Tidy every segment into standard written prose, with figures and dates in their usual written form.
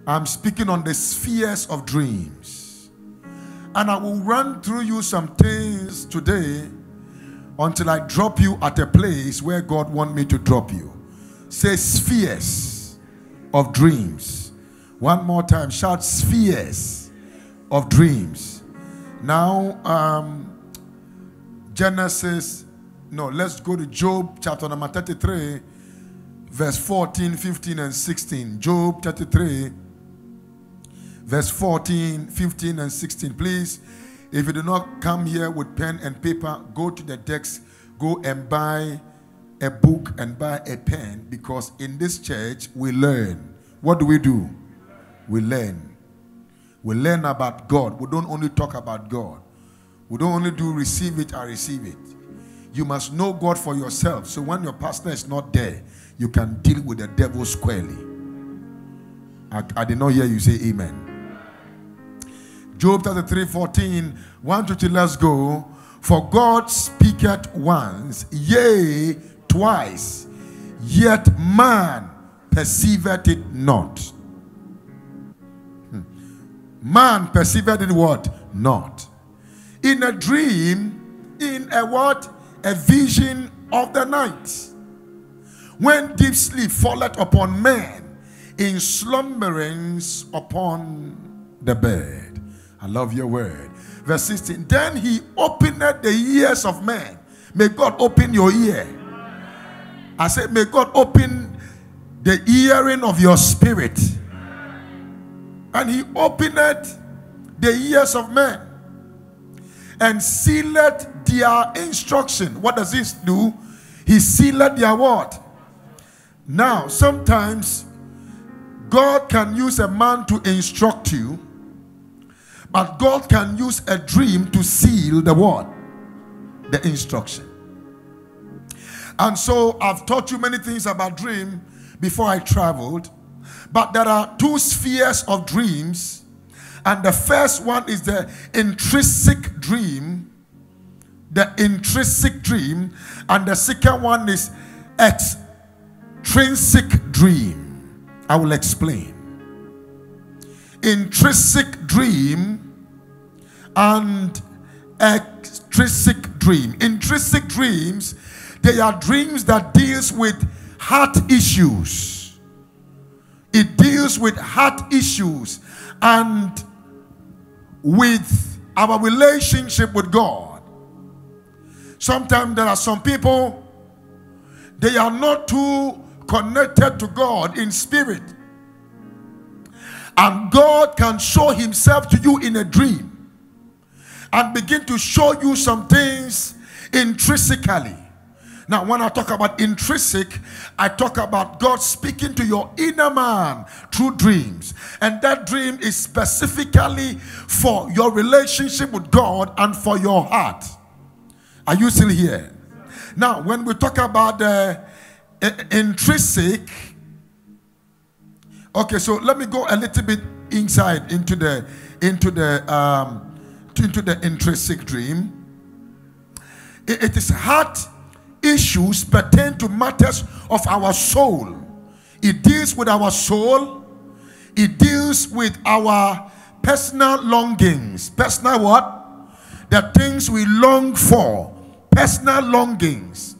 I'm speaking on the spheres of dreams. And I will run through you some things today until I drop you at a place where God wants me to drop you. Say spheres of dreams. One more time, shout spheres of dreams. Now, let's go to Job chapter number 33, verse 14, 15, and 16. Job 33, verse 14, 15, and 16. Please, if you do not come here with pen and paper, go to the desk, go and buy a book and buy a pen, because in this church we learn. What do? We learn. We learn about God. We don't only talk about God. We don't only do receive it, I receive it. You must know God for yourself. So when your pastor is not there, you can deal with the devil squarely. I did not hear you say amen. Job 33, 14, 1 to 2, let's go. For God speaketh once, yea, twice, yet man perceiveth it not. Man perceiveth it what? Not. In a dream, in a what? A vision of the night. When deep sleep falleth upon man, in slumberings upon the bed. I love your word. Verse 16. Then he opened the ears of man. May God open your ear. I said, may God open the hearing of your spirit. And he opened the ears of men and sealed their instruction. What does this do? He sealed their what? Now, sometimes God can use a man to instruct you, but God can use a dream to seal the what? The instruction. And so I've taught you many things about dream before I traveled. But there are two spheres of dreams. And the first one is the intrinsic dream. The intrinsic dream. And the second one is extrinsic dream. I will explain. Intrinsic dream and extrinsic dream. Intrinsic dreams, they are dreams that deals with heart issues. It deals with heart issues and with our relationship with God. Sometimes there are some people, they are not too connected to God in spirit. And God can show himself to you in a dream and begin to show you some things intrinsically. Now, when I talk about intrinsic, I talk about God speaking to your inner man through dreams. And that dream is specifically for your relationship with God and for your heart. Are you still here? Now, when we talk about the intrinsic, okay, so let me go a little bit inside into the intrinsic dream. It is heart issues pertain to matters of our soul. It deals with our soul. It deals with our personal longings. Personal what? The things we long for. Personal longings.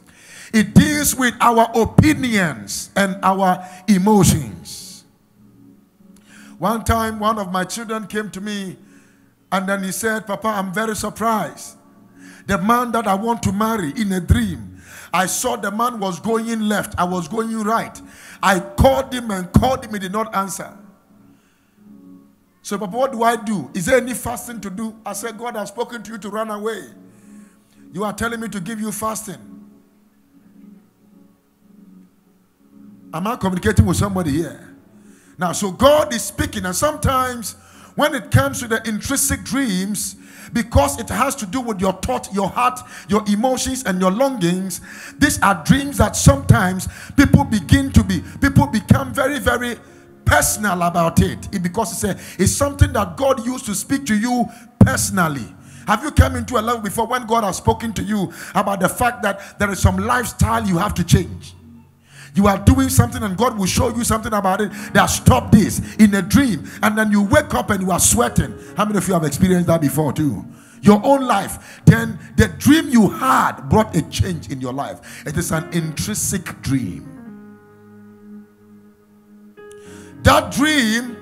It deals with our opinions and our emotions. One time, one of my children came to me and then he said, Papa, I'm very surprised. The man that I want to marry in a dream, I saw the man was going left. I was going right. I called him and called him. He did not answer. So, Papa, what do I do? Is there any fasting to do? I said, God has spoken to you to run away. You are telling me to give you fasting. Am I communicating with somebody here? Now, so God is speaking. And sometimes when it comes to the intrinsic dreams, because it has to do with your thought, your heart, your emotions, and your longings, these are dreams that sometimes people become very, very personal about it. Because it's something that God used to speak to you personally. Have you come into a level before when God has spoken to you about the fact that there is some lifestyle you have to change? You are doing something and God will show you something about it that stop this in a dream, and then you wake up and you are sweating. How many of you have experienced that before too? Your own life. Then the dream you had brought a change in your life. It is an intrinsic dream. That dream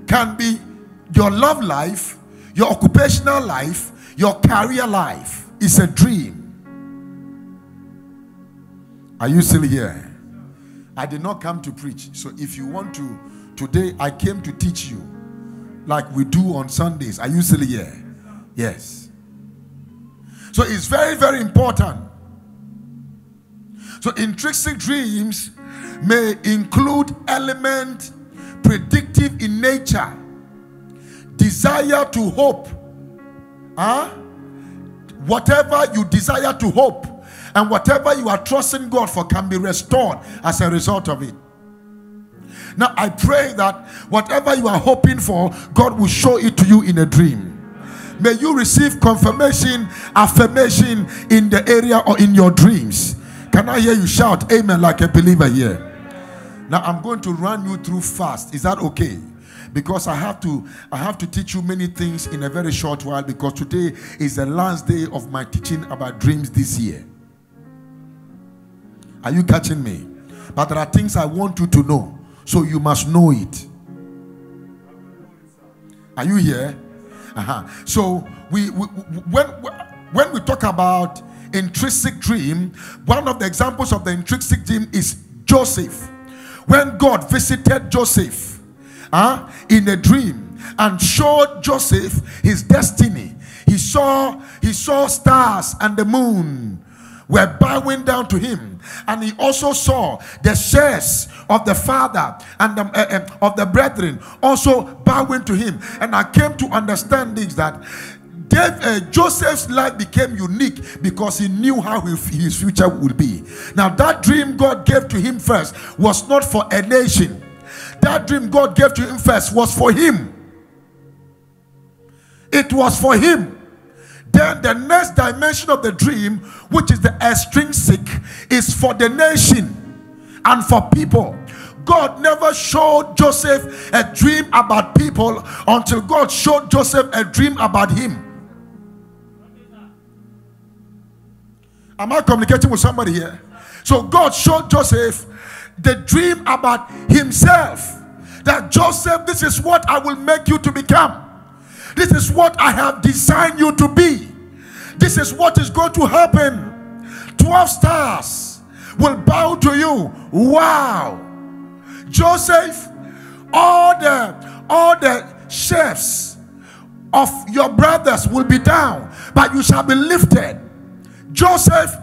can be your love life, your occupational life, your career life. It's a dream. Are you still here? I did not come to preach. So if you want to, today I came to teach you like we do on Sundays. Are you still here? Yes. So it's very, very important. So intrinsic dreams may include element predictive in nature, desire to hope. Whatever you desire to hope and whatever you are trusting God for can be restored as a result of it. Now I pray that whatever you are hoping for, God will show it to you in a dream. May you receive confirmation, affirmation in the area or in your dreams. Can I hear you shout amen like a believer here? Now I'm going to run you through fast. Is that okay? Because I have to teach you many things in a very short while, because today is the last day of my teaching about dreams this year. Are you catching me? But there are things I want you to know, so you must know it. Are you here? So when we talk about intrinsic dream, one of the examples of the intrinsic dream is Joseph. When God visited Joseph in a dream and showed Joseph his destiny, he saw stars and the moon were bowing down to him, and he also saw the shares of the father and of the brethren also bowing to him. And I came to understand this, that Joseph's life became unique because he knew how his future would be. Now that dream God gave to him first was not for a nation. That dream God gave to him first was for him. It was for him. Then the next dimension of the dream, which is the extrinsic, is for the nation and for people. God never showed Joseph a dream about people until God showed Joseph a dream about him. Am I communicating with somebody here? So God showed Joseph the dream about himself. That Joseph, this is what I will make you to become. This is what I have designed you to be. This is what is going to happen. 12 stars will bow to you. Wow. Joseph, all the chefs of your brothers will be down, but you shall be lifted. Joseph,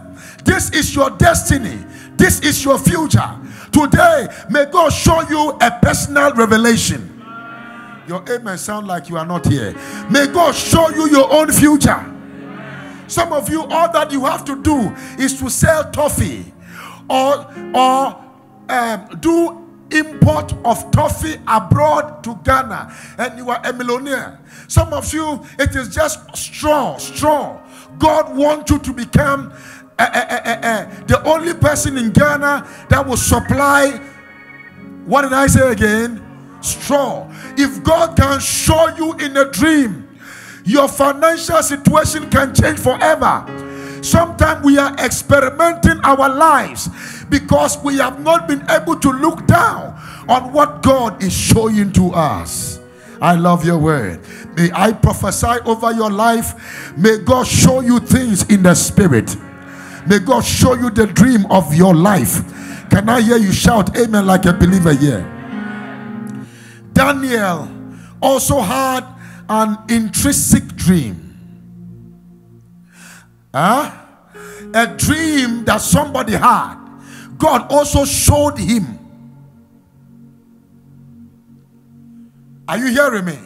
this is your destiny. This is your future. Today, may God show you a personal revelation. Your amen sound like you are not here. May God show you your own future. Some of you, all that you have to do is to sell toffee or do import of toffee abroad to Ghana, and you are a millionaire. Some of you, it is just straw. God wants you to become the only person in Ghana that will supply, what did I say again? Straw. If God can show you in a dream, your financial situation can change forever. Sometimes we are experimenting our lives because we have not been able to look down on what God is showing to us. I love your word. May I prophesy over your life. May God show you things in the spirit. May God show you the dream of your life. Can I hear you shout amen like a believer here? Daniel also had an intrinsic dream. A dream that somebody had. God also showed him. Are you hearing me?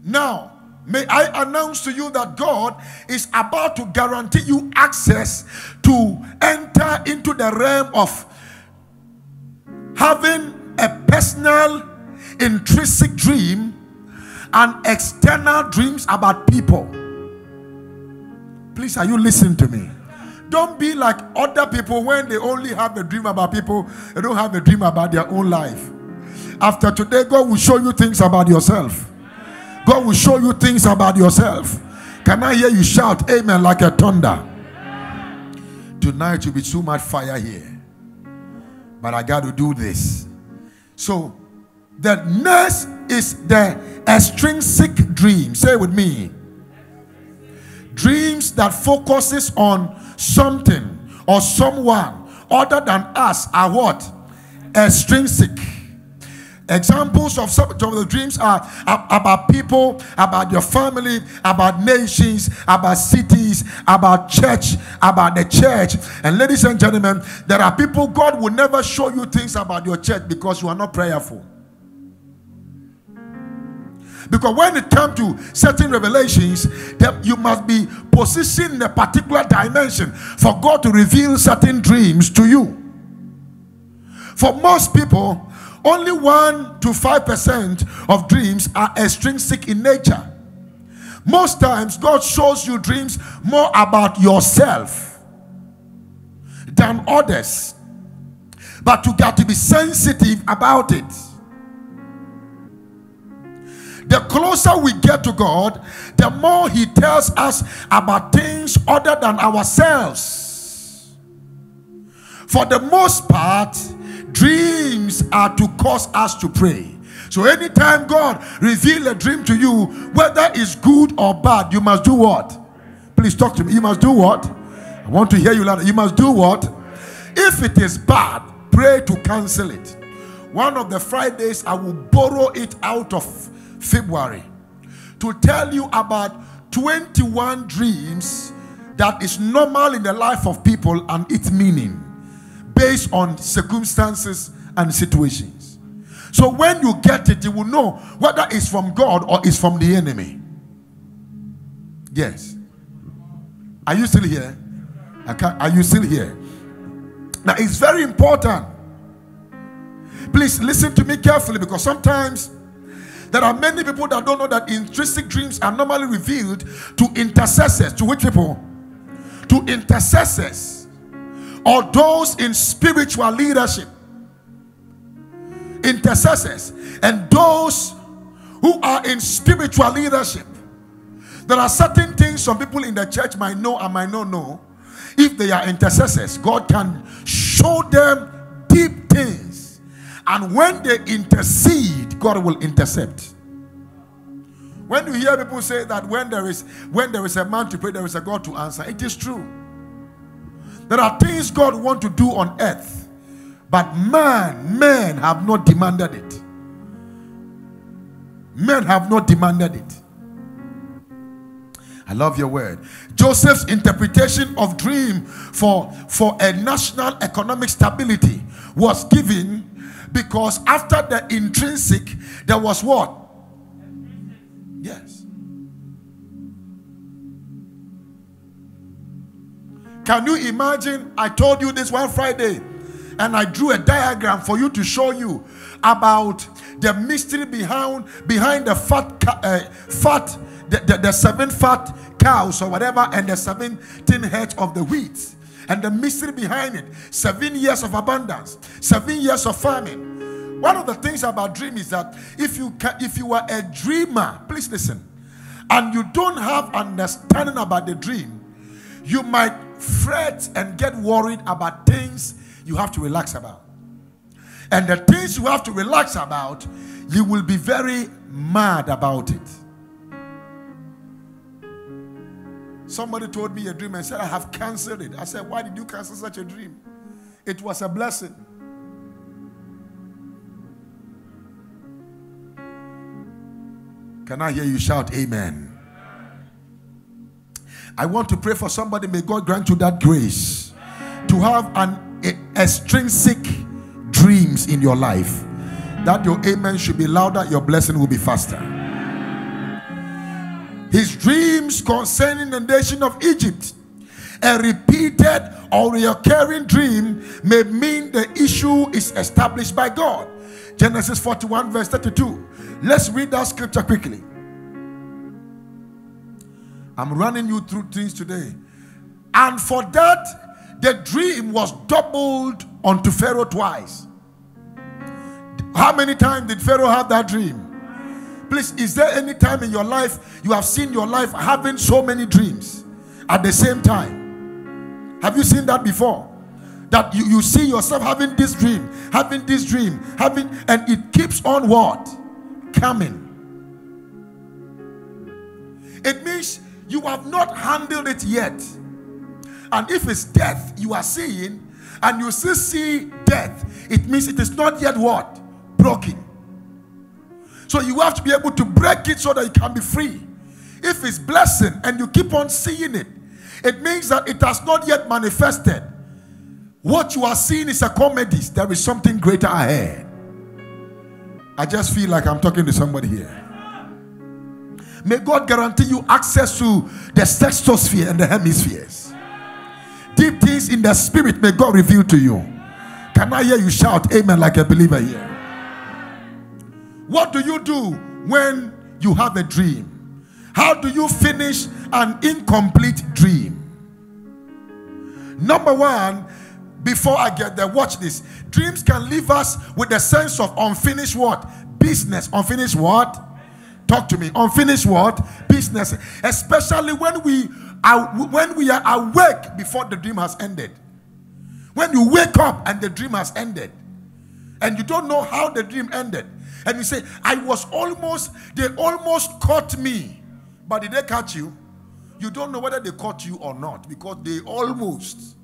Now, may I announce to you that God is about to guarantee you access to enter into the realm of having a personal intrinsic dream and external dreams about people. Please, are you listening to me? Don't be like other people when they only have a dream about people. They don't have a dream about their own life. After today, God will show you things about yourself. God will show you things about yourself. Can I hear you shout amen like a thunder? Tonight will be too much fire here. But I got to do this. So, the next is the extrinsic dream. Say it with me. Dreams that focuses on something or someone other than us are what? Extrinsic. Examples of some of the dreams are about people, about your family, about nations, about cities, about church, about the church. And ladies and gentlemen, there are people God will never show you things about your church because you are not prayerful. Because when it comes to certain revelations, that you must be positioned in a particular dimension for God to reveal certain dreams to you. For most people, only 1 to 5% of dreams are extrinsic in nature. Most times, God shows you dreams more about yourself than others. But you got to be sensitive about it. The closer we get to God, the more He tells us about things other than ourselves. For the most part, dreams are to cause us to pray. So anytime God reveals a dream to you, whether it's good or bad, you must do what? Please talk to me. You must do what? I want to hear you louder. You must do what? If it is bad, pray to cancel it. One of the Fridays, I will borrow it out of February to tell you about 21 dreams that is normal in the life of people and its meaning based on circumstances and situations. So when you get it, you will know whether it's from God or it's from the enemy. Yes. Are you still here? Are you still here? Now it's very important. Please listen to me carefully, because sometimes there are many people that don't know that intrinsic dreams are normally revealed to intercessors. To which people? To intercessors or those in spiritual leadership. Intercessors and those who are in spiritual leadership. There are certain things some people in the church might know and might not know. If they are intercessors, God can show them deep things. And when they intercede, God will intercept. When you hear people say that when there is a man to pray, there is a God to answer, it is true. There are things God wants to do on earth, but men have not demanded it. Men have not demanded it. I love your word. Joseph's interpretation of dream for a national economic stability was given because after the intrinsic, there was what? Yes. Can you imagine? I told you this one Friday, and I drew a diagram for you to show you about the mystery behind the 7 fat cows or whatever, and the 17 heads of the wheat, and the mystery behind it. 7 years of abundance, 7 years of famine. One of the things about dream is that if you are a dreamer, please listen, and you don't have understanding about the dream, you might fret and get worried about things you have to relax about. And the things you have to relax about, you will be very mad about it. Somebody told me a dream and said, I have canceled it. I said, why did you cancel such a dream? It was a blessing. Can I hear you shout amen? I want to pray for somebody. May God grant you that grace to have an extrinsic dreams in your life, that your amen should be louder, your blessing will be faster. His dreams concerning the nation of Egypt, a repeated or recurring dream, may mean the issue is established by God. Genesis 41 verse 32. Let's read that scripture quickly. I'm running you through things today. And for that, the dream was doubled unto Pharaoh twice. How many times did Pharaoh have that dream? Please, is there any time in your life you have seen your life having so many dreams at the same time? Have you seen that before? That you see yourself having this dream, and it keeps on what? Coming. It means you have not handled it yet. And if it's death you are seeing, and you still see death, it means it is not yet what? Broken. So you have to be able to break it so that you can be free. If it's blessing and you keep on seeing it, it means that it has not yet manifested. What you are seeing is a comedy. There is something greater ahead. I just feel like I'm talking to somebody here. May God guarantee you access to the sextosphere and the hemispheres. Deep things in the spirit may God reveal to you. Can I hear you shout amen like a believer here? What do you do when you have a dream? How do you finish an incomplete dream? Number one, before I get there, watch this. Dreams can leave us with a sense of unfinished what? Business. Unfinished what? Talk to me. Unfinished what? Business. Especially when we are awake before the dream has ended. When you wake up and the dream has ended, and you don't know how the dream ended, and you say, they almost caught me. But did they catch you? You don't know whether they caught you or not, because they almost.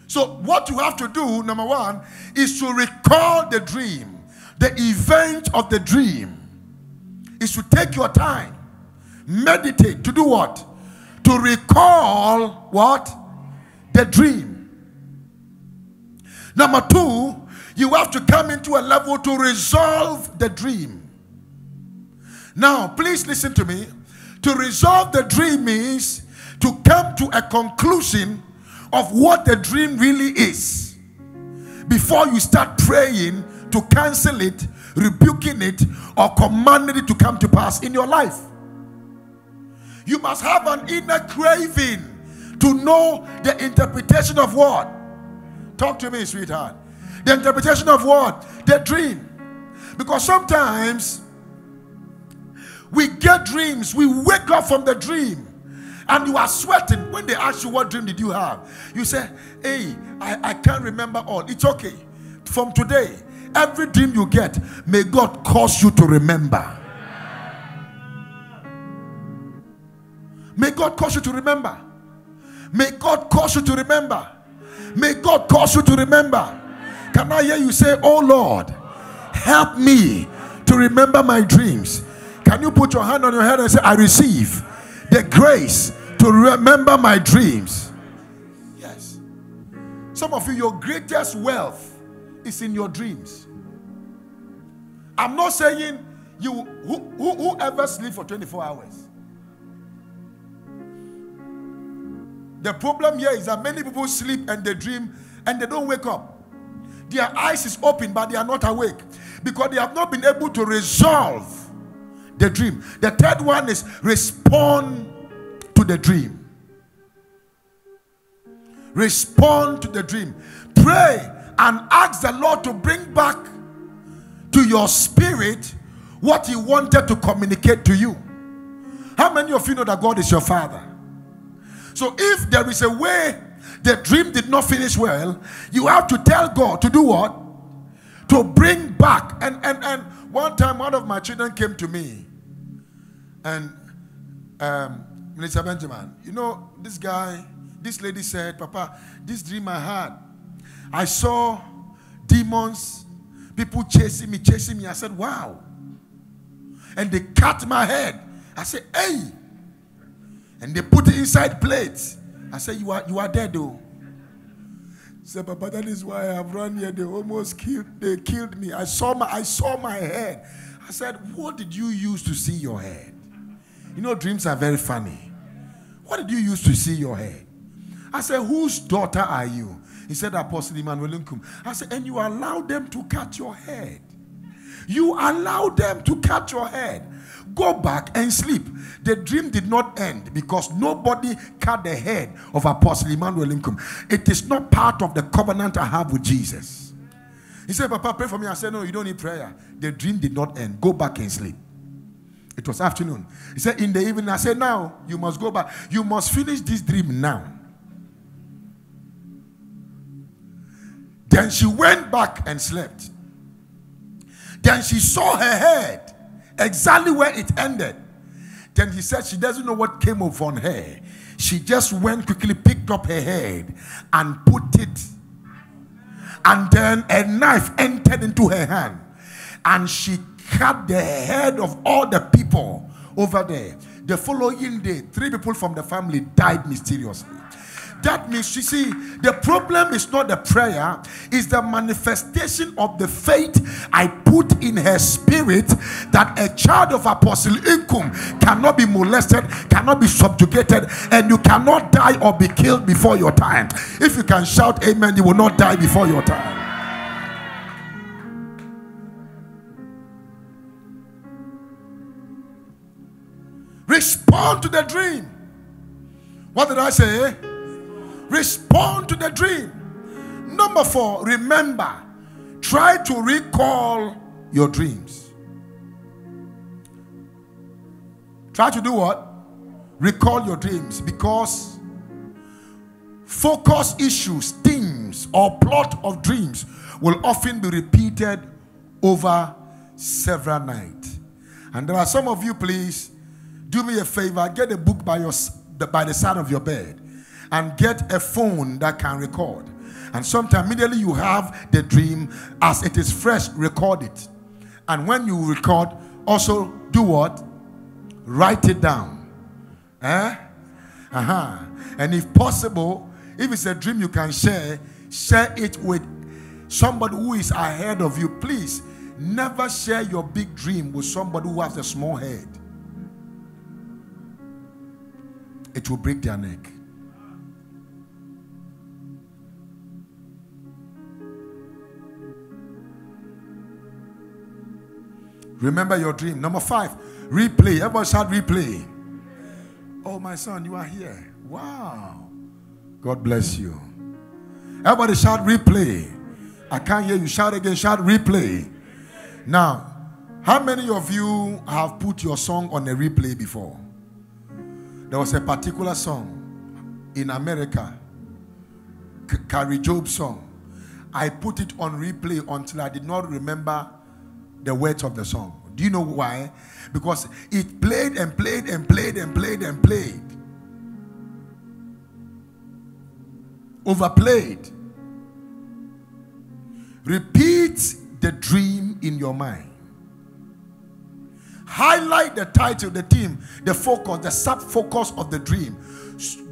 So what you have to do, number one, is to recall the dream. The event of the dream is to take your time, meditate, to do what? To recall what? The dream. Number two, you have to come into a level to resolve the dream. Now, please listen to me. To resolve the dream means to come to a conclusion of what the dream really is before you start praying to cancel it, rebuking it, or commanding it to come to pass in your life. You must have an inner craving to know the interpretation of what? Talk to me, sweetheart. The interpretation of what? The dream. Because sometimes we get dreams, we wake up from the dream, and you are sweating. When they ask you what dream did you have, you say, hey, I can't remember all. It's okay. From today, every dream you get, may God cause you to remember. May God cause you to remember. May God cause you to remember. May God cause you to remember. Can I hear you say, oh Lord, help me to remember my dreams? Can you put your hand on your head and say, I receive the grace to remember my dreams? Yes. Some of you, your greatest wealth is in your dreams. I'm not saying whoever sleep for 24 hours. The problem here is that many people sleep and they dream and they don't wake up. Their eyes is open but they are not awake because they have not been able to resolve the dream. The third one is respond to the dream. Respond to the dream. Pray and ask the Lord to bring back to your spirit what He wanted to communicate to you. How many of you know that God is your Father? So if there is a way the dream did not finish well, you have to tell God to do what? To bring back. And one time one of my children came to me, and Minister Benjamin, you know, this lady said, Papa, this dream I had, I saw demons, people chasing me. I said, wow. And they cut my head. I said, hey. And they put it inside plates. I said, you are dead though. He said, Papa, that is why I have run here. They killed me. I saw my head. I said, what did you use to see your head? You know, dreams are very funny. What did you use to see your head? I said, whose daughter are you? He said, Apostle Emmanuel Nkum. I said, and you allowed them to cut your head. You allow them to cut your head. Go back and sleep. The dream did not end because nobody cut the head of Apostle Emmanuel Nkum. It is not part of the covenant I have with Jesus. He said, Papa, pray for me. I said, no, you don't need prayer. The dream did not end. Go back and sleep. It was afternoon. He said, in the evening. I said, now, you must go back. You must finish this dream now. Then she went back and slept. Then she saw her head exactly where it ended. Then he said she doesn't know what came over on her. She just went quickly, picked up her head and put it. And then a knife entered into her hand. And she cut the head of all the people over there. The following day, 3 people from the family died mysteriously. That means, you see, the problem is not the prayer, it's the manifestation of the faith I put in her spirit that a child of Apostle Nkum cannot be molested, cannot be subjugated, and you cannot die or be killed before your time. If you can shout amen, you will not die before your time. Respond to the dream. What did I say? Respond to the dream. Number 4, remember. Try to recall your dreams. Try to do what? Recall your dreams, because focus issues, themes, or plot of dreams will often be repeated over several nights. And there are some of you, please, do me a favor, get a book by the side of your bed. And get a phone that can record. And sometimes immediately you have the dream, as it is fresh, record it. And when you record, also do what? Write it down. And if possible, if it's a dream you can share it with somebody who is ahead of you. Please, never share your big dream with somebody who has a small head. It will break their neck. Remember your dream. Number 5, replay. Everybody shout replay. Oh, my son, you are here. Wow. God bless you. Everybody shout replay. I can't hear you. Shout again. Shout replay. Now, how many of you have put your song on a replay before? There was a particular song in America, Carrie Job's song. I put it on replay until I did not remember the words of the song. Do you know why? Because it played and played and played and played and played. Overplayed. Repeat the dream in your mind. Highlight the title, the theme, the focus, the sub-focus of the dream.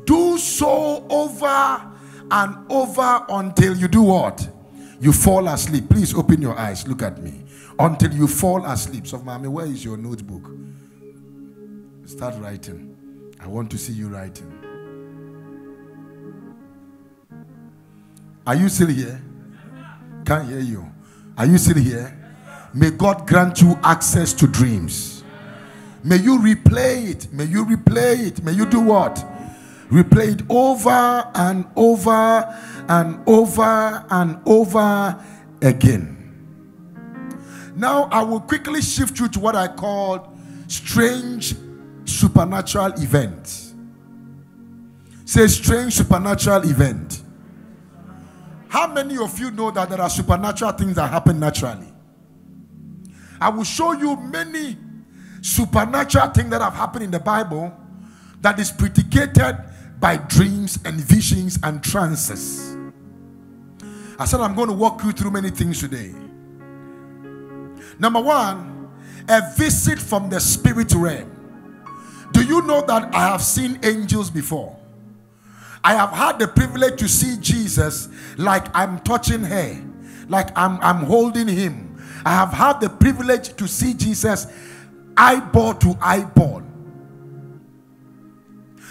Do so over and over until you do what? You fall asleep. Please open your eyes. Look at me. Until you fall asleep. So, mommy, where is your notebook? Start writing. I want to see you writing. Are you still here? Can't hear you. Are you still here? May God grant you access to dreams. May you replay it. May you replay it. May you do what? Replay it over and over and over and over again. Now I will quickly shift you to what I call strange supernatural event. Say strange supernatural event. How many of you know that there are supernatural things that happen naturally? I will show you many supernatural things that have happened in the Bible that is predicated by dreams and visions and trances. I said I'm going to walk you through many things today. Number 1, a visit from the spirit realm. Do you know that I have seen angels before? I have had the privilege to see Jesus like I'm touching her, like I'm holding him. I have had the privilege to see Jesus eyeball to eyeball.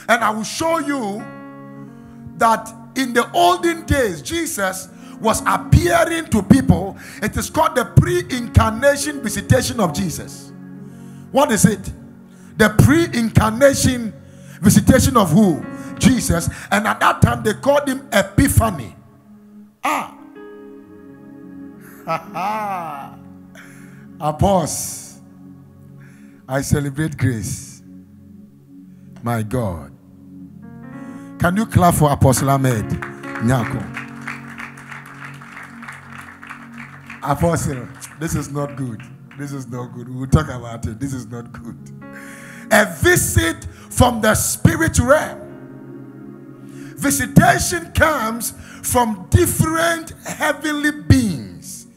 And I will show you that in the olden days, Jesus was appearing to people, it is called the pre-incarnation visitation of Jesus. What is it? The pre-incarnation visitation of who? Jesus. And at that time they called him Epiphany. I pause. I celebrate grace. My God. Can you clap for Apostle Ahmed Nyako? Apostle, this is not good. This is not good. We'll talk about it. This is not good. A visit from the spirit realm. Visitation comes from different heavenly beings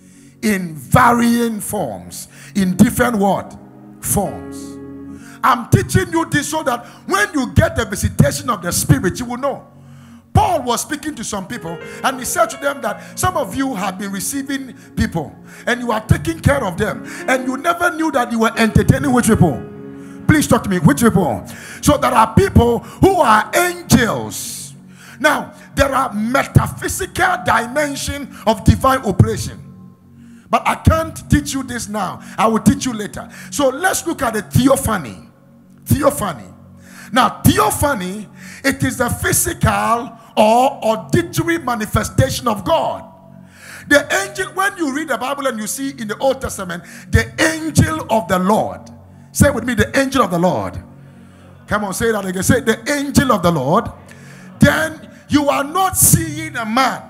in varying forms. In different what? Forms. I'm teaching you this so that when you get the visitation of the spirit, you will know. Paul was speaking to some people and he said to them that some of you have been receiving people and you are taking care of them and you never knew that you were entertaining which people? Please talk to me. Which people? So there are people who are angels. Now, there are metaphysical dimension of divine operation. But I can't teach you this now. I will teach you later. So let's look at the theophany. Theophany. Now, theophany, it is the physical or auditory manifestation of God. The angel, when you read the Bible and you see in the Old Testament, the angel of the Lord. Say with me, the angel of the Lord. Come on, say that again. Say the angel of the Lord. Then you are not seeing a man.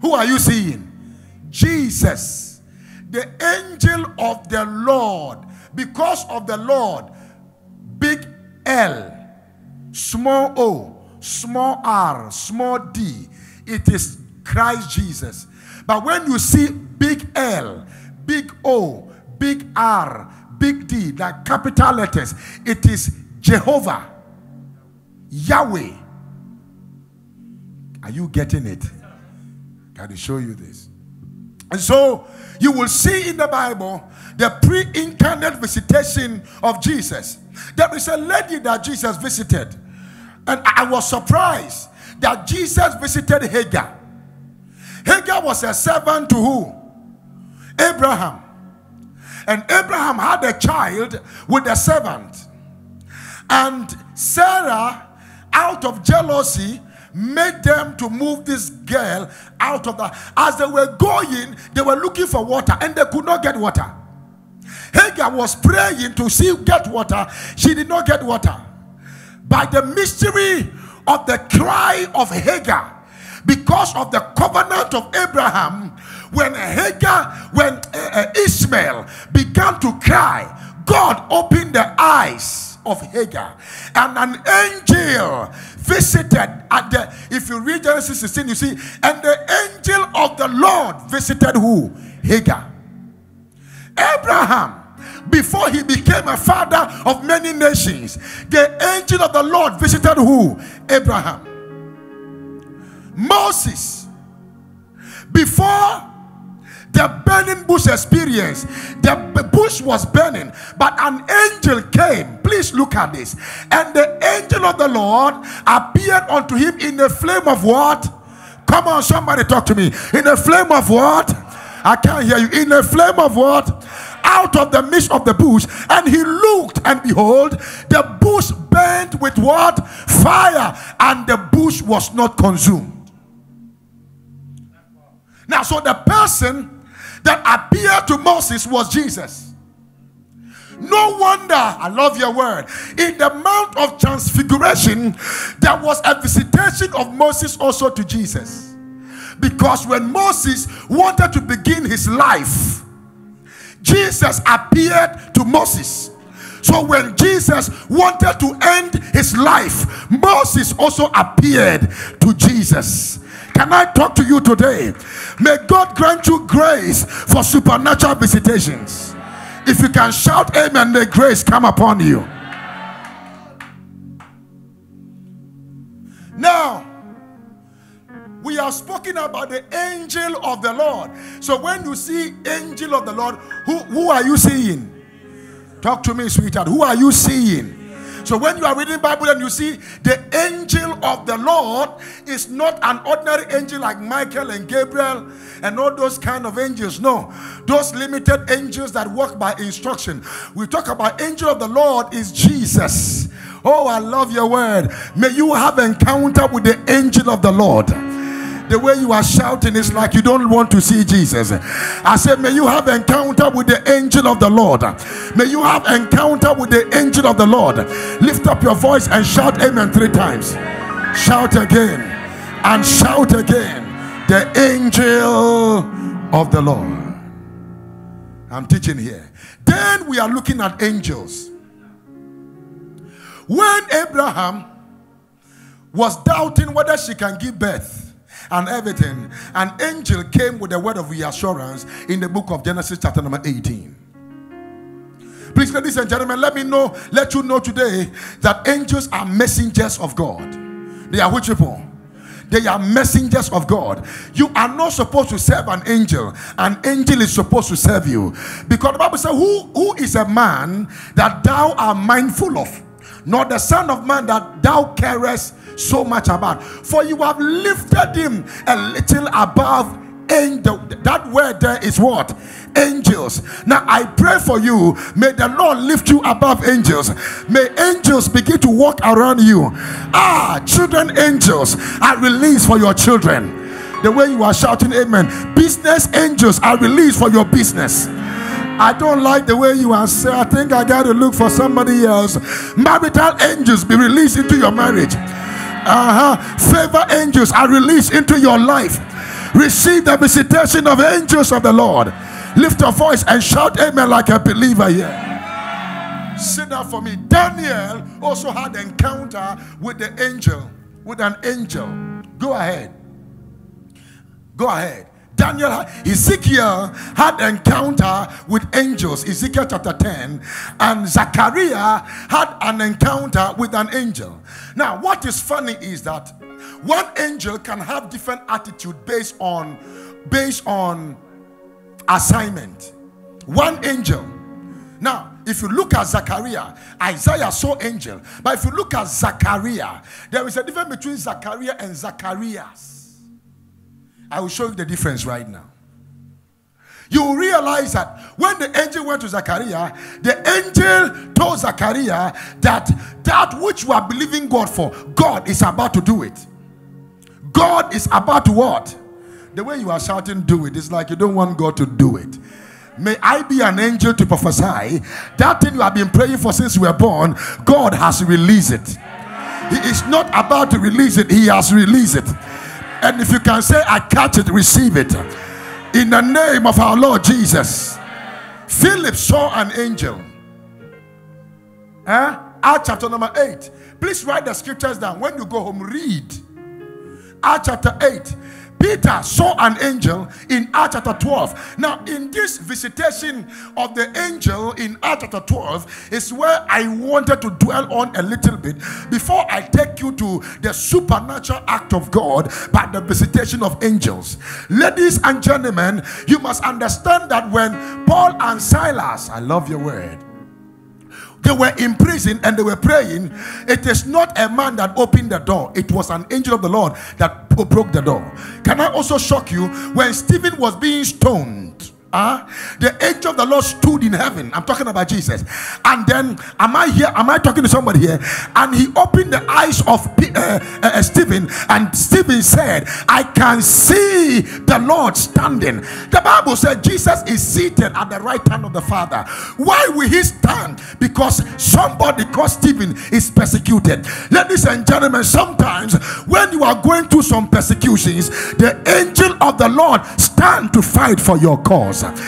Who are you seeing? Jesus. The angel of the Lord. Because of the Lord, big L, small o, small r, small d, it is Christ Jesus. But when you see big L, big O, big R, big D, like capital letters, it is Jehovah, Yahweh. Are you getting it? Can I show you this? And so you will see in the Bible the pre-incarnate visitation of Jesus. There is a lady that Jesus visited, and I was surprised that Jesus visited Hagar. Hagar was a servant to who? Abraham. And Abraham had a child with a servant. And Sarah, out of jealousy, made them to move this girl out of the... As they were going, they were looking for water and they could not get water. Hagar was praying to see get water. She did not get water. By the mystery of the cry of Hagar, because of the covenant of Abraham, when Ishmael began to cry, God opened the eyes of Hagar, and an angel visited at the... If you read Genesis 16, you see, and the angel of the Lord visited who? Hagar. Abraham, before he became a father of many nations, the angel of the Lord visited who? Abraham. Moses, before the burning bush experience, the bush was burning, but an angel came. Please look at this. And the angel of the Lord appeared unto him in a flame of what? Come on, somebody talk to me. In a flame of what? I can't hear you. In a flame of what? Out of the midst of the bush. And he looked, and behold, the bush burned with what? Fire. And the bush was not consumed. Now, so the person that appeared to Moses was Jesus. No wonder, I love your word, in the Mount of Transfiguration, there was a visitation of Moses also to Jesus. Because when Moses wanted to begin his life, Jesus appeared to Moses. So when Jesus wanted to end his life, Moses also appeared to Jesus. Can I talk to you today? May God grant you grace for supernatural visitations. If you can shout amen, may grace come upon you. Now, we have spoken about the angel of the Lord. So when you see angel of the Lord, who are you seeing? Talk to me, sweetheart. Who are you seeing? So when you are reading Bible and you see the angel of the Lord is not an ordinary angel like Michael and Gabriel and all those kind of angels. No, those limited angels that work by instruction. We talk about angel of the Lord is Jesus. Oh, I love your word. May you have encounter with the angel of the Lord. The way you are shouting is like you don't want to see Jesus. I said, may you have encounter with the angel of the Lord. May you have encounter with the angel of the Lord. Lift up your voice and shout amen 3 times. Shout again and shout again. The angel of the Lord. I'm teaching here. Then we are looking at angels. When Abraham was doubting whether she can give birth and everything, an angel came with a word of reassurance in the book of Genesis chapter number 18. Please, ladies and gentlemen, let you know today that angels are messengers of God. They are which people? They are messengers of God. You are not supposed to serve an angel. An angel is supposed to serve you. Because the Bible says, who is a man that thou art mindful of? Not the son of man that thou carest so much about, for you have lifted him a little above angel. That word there is what? Angels. Now I pray for you, may the Lord lift you above angels. May angels begin to walk around you. Children angels are released for your children. The way you are shouting amen. Business angels are released for your business. I don't like the way you are saying. I think I got to look for somebody else. Marital angels be released into your marriage. Favor angels are released into your life. Receive the visitation of angels of the Lord. Lift your voice and shout amen like a believer here. Sit down for me. Daniel also had an encounter with the angel, with an angel. Go ahead. Go ahead. Ezekiel had an encounter with angels, Ezekiel chapter 10, and Zachariah had an encounter with an angel. Now, what is funny is that one angel can have different attitude based on assignment. One angel. Now, if you look at Zachariah, Isaiah saw angel. But if you look at Zachariah, there is a difference between Zachariah and Zacharias. I will show you the difference right now. You will realize that when the angel went to Zachariah, the angel told Zachariah that which you are believing God for, God is about to do it. God is about to what? The way you are shouting, do it. It's like you don't want God to do it. May I be an angel to prophesy. That thing you have been praying for since you were born, God has released it. He is not about to release it. He has released it. And if you can say, I catch it, receive it. In the name of our Lord Jesus. Philip saw an angel. Acts chapter number 8. Please write the scriptures down. When you go home, read. Acts chapter 8. Peter saw an angel in Acts chapter 12. Now, in this visitation of the angel in Acts chapter 12 is where I wanted to dwell on a little bit before I take you to the supernatural act of God by the visitation of angels. Ladies and gentlemen, you must understand that when Paul and Silas, I love your word, they were in prison and they were praying, it is not a man that opened the door, it was an angel of the Lord that broke the door. Can I also shock you? When Stephen was being stoned, the angel of the Lord stood in heaven. I'm talking about Jesus. And then, am I talking to somebody here? And he opened the eyes of Stephen, and Stephen said, I can see the Lord standing. The Bible said Jesus is seated at the right hand of the Father. Why will he stand? Because somebody called Stephen is persecuted. Ladies and gentlemen, sometimes when you are going through some persecutions, the angel of the Lord stand to fight for your cause. May the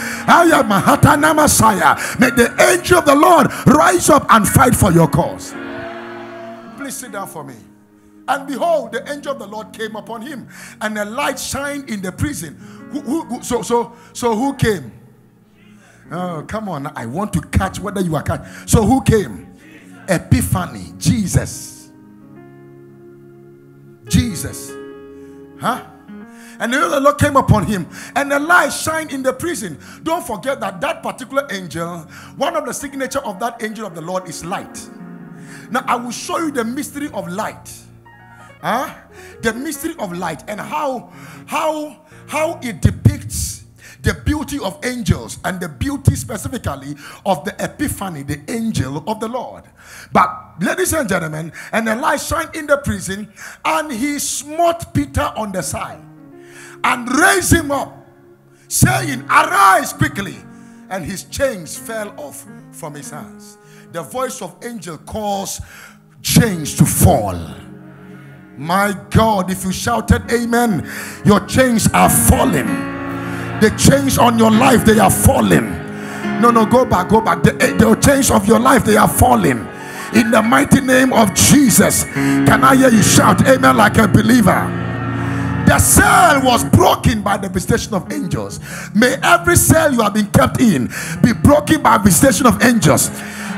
angel of the Lord rise up and fight for your cause. Please sit down for me. And behold, the angel of the Lord came upon him, and a light shined in the prison. So who came? Oh, come on. I want to catch whether you are catch. So who came? Epiphany. Jesus. And the angel of the Lord came upon him, and a light shined in the prison. Don't forget that particular angel, one of the signature of that angel of the Lord is light. Now I will show you the mystery of light. The mystery of light, and how it depicts the beauty of angels and the beauty specifically of the epiphany, the angel of the Lord. But ladies and gentlemen, and the light shined in the prison, and he smote Peter on the side and raised him up, saying, "Arise quickly." And his chains fell off from his hands. The voice of angel caused chains to fall. My God, if you shouted amen, your chains are falling. The chains on your life, they are falling. No, go back. The chains of your life, they are falling. In the mighty name of Jesus. Can I hear you shout amen like a believer? The cell was broken by the visitation of angels. May every cell you have been kept in be broken by visitation of angels.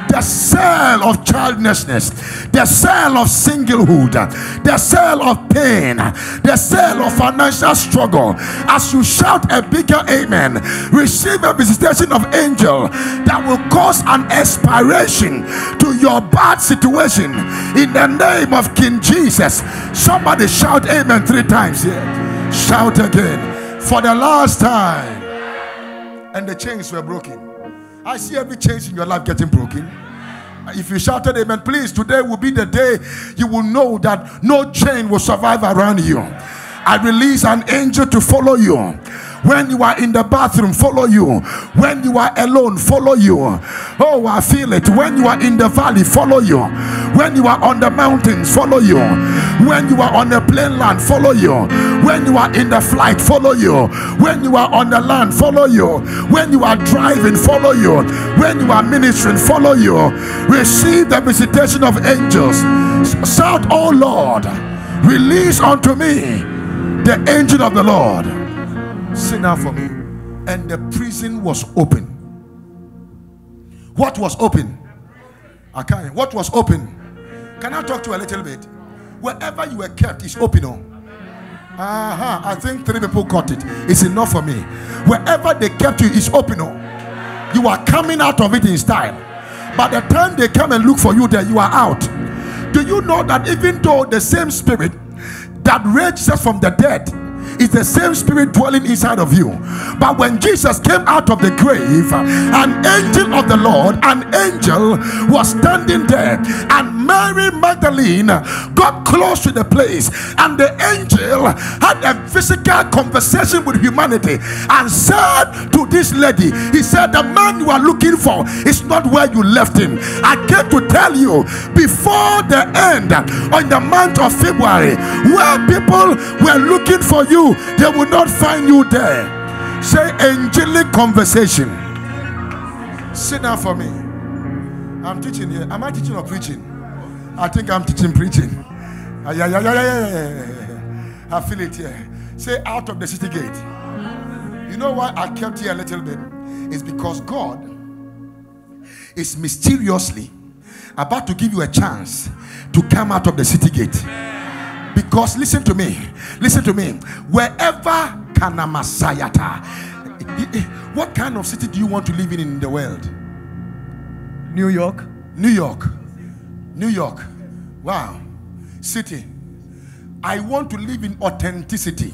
The cell of childlessness, the cell of singlehood, the cell of pain, the cell of financial struggle. As you shout a bigger amen, receive a visitation of angel that will cause an expiration to your bad situation in the name of King Jesus. Somebody shout amen 3 times here. Shout again for the last time. And the chains were broken. I see every chain in your life getting broken. If you shouted amen, please, today will be the day you will know that no chain will survive around you. I release an angel to follow you. When you are in the bathroom, follow you. When you are alone, follow you. Oh, I feel it. When you are in the valley, follow you. When you are on the mountains, follow you. When you are on the plain land, follow you. When you are in the flight, follow you. When you are on the land, follow you. When you are driving, follow you. When you are ministering, follow you. Receive the visitation of angels. Shout, "Oh Lord, release unto me the angel of the Lord." Sit down for me. And the prison was open. What was open? Okay. What was open? Can I talk to you a little bit? Wherever you were kept is open. I think 3 people caught it. It's enough for me. Wherever they kept you is open. You are coming out of it in style. By the time they come and look for you there, you are out. Do you know that even though the same spirit that raised Jesus from the dead is the same spirit dwelling inside of you, but when Jesus came out of the grave, an angel of the Lord, an angel was standing there, and Mary Magdalene got close to the place, and the angel had a physical conversation with humanity and said to this lady, he said, "The man you are looking for is not where you left him. I came to tell you before the end, on the month of February, where people were looking for you, they will not find you there." Say angelic conversation. Sit down for me. I'm teaching here. Am I teaching or preaching? I think I'm teaching preaching. I feel it here. Say out of the city gate. You know why I kept here a little bit? It's because God is mysteriously about to give you a chance to come out of the city gate. Because listen to me, wherever Kanamasayata, what kind of city do you want to live in the world? New York. Wow. City. I want to live in authenticity.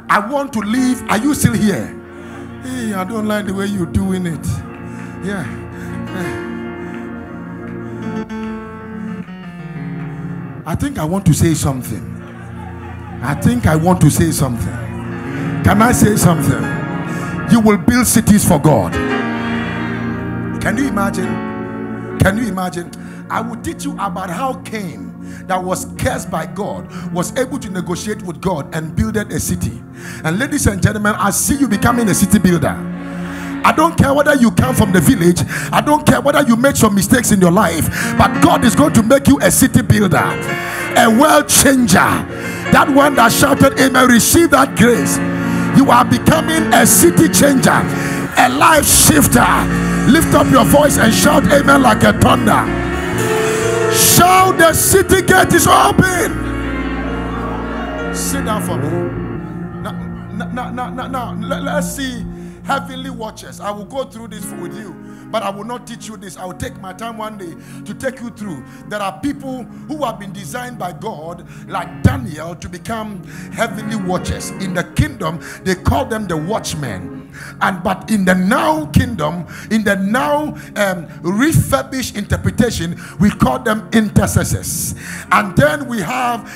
I want to live. Are you still here? Hey, I don't like the way you're doing it. Yeah. I think I want to say something. Can I say something? You will build cities for God. Can you imagine? I will teach you about how Cain, that was cursed by God, was able to negotiate with God and builded a city. And ladies and gentlemen, I see you becoming a city builder. I don't care whether you come from the village. I don't care whether you make some mistakes in your life. But God is going to make you a city builder, a world changer. That one that shouted amen, receive that grace. You are becoming a city changer, a life shifter. Lift up your voice and shout amen like a thunder. Shout, the city gate is open. Sit down for me. Now, let's see heavenly watchers. I will go through this with you, But I will not teach you this. I will take my time one day to take you through. There are people who have been designed by God, like Daniel, to become heavenly watchers. In the kingdom, they call them the watchmen. But in the now kingdom, in the now refurbished interpretation, we call them intercessors. And then we have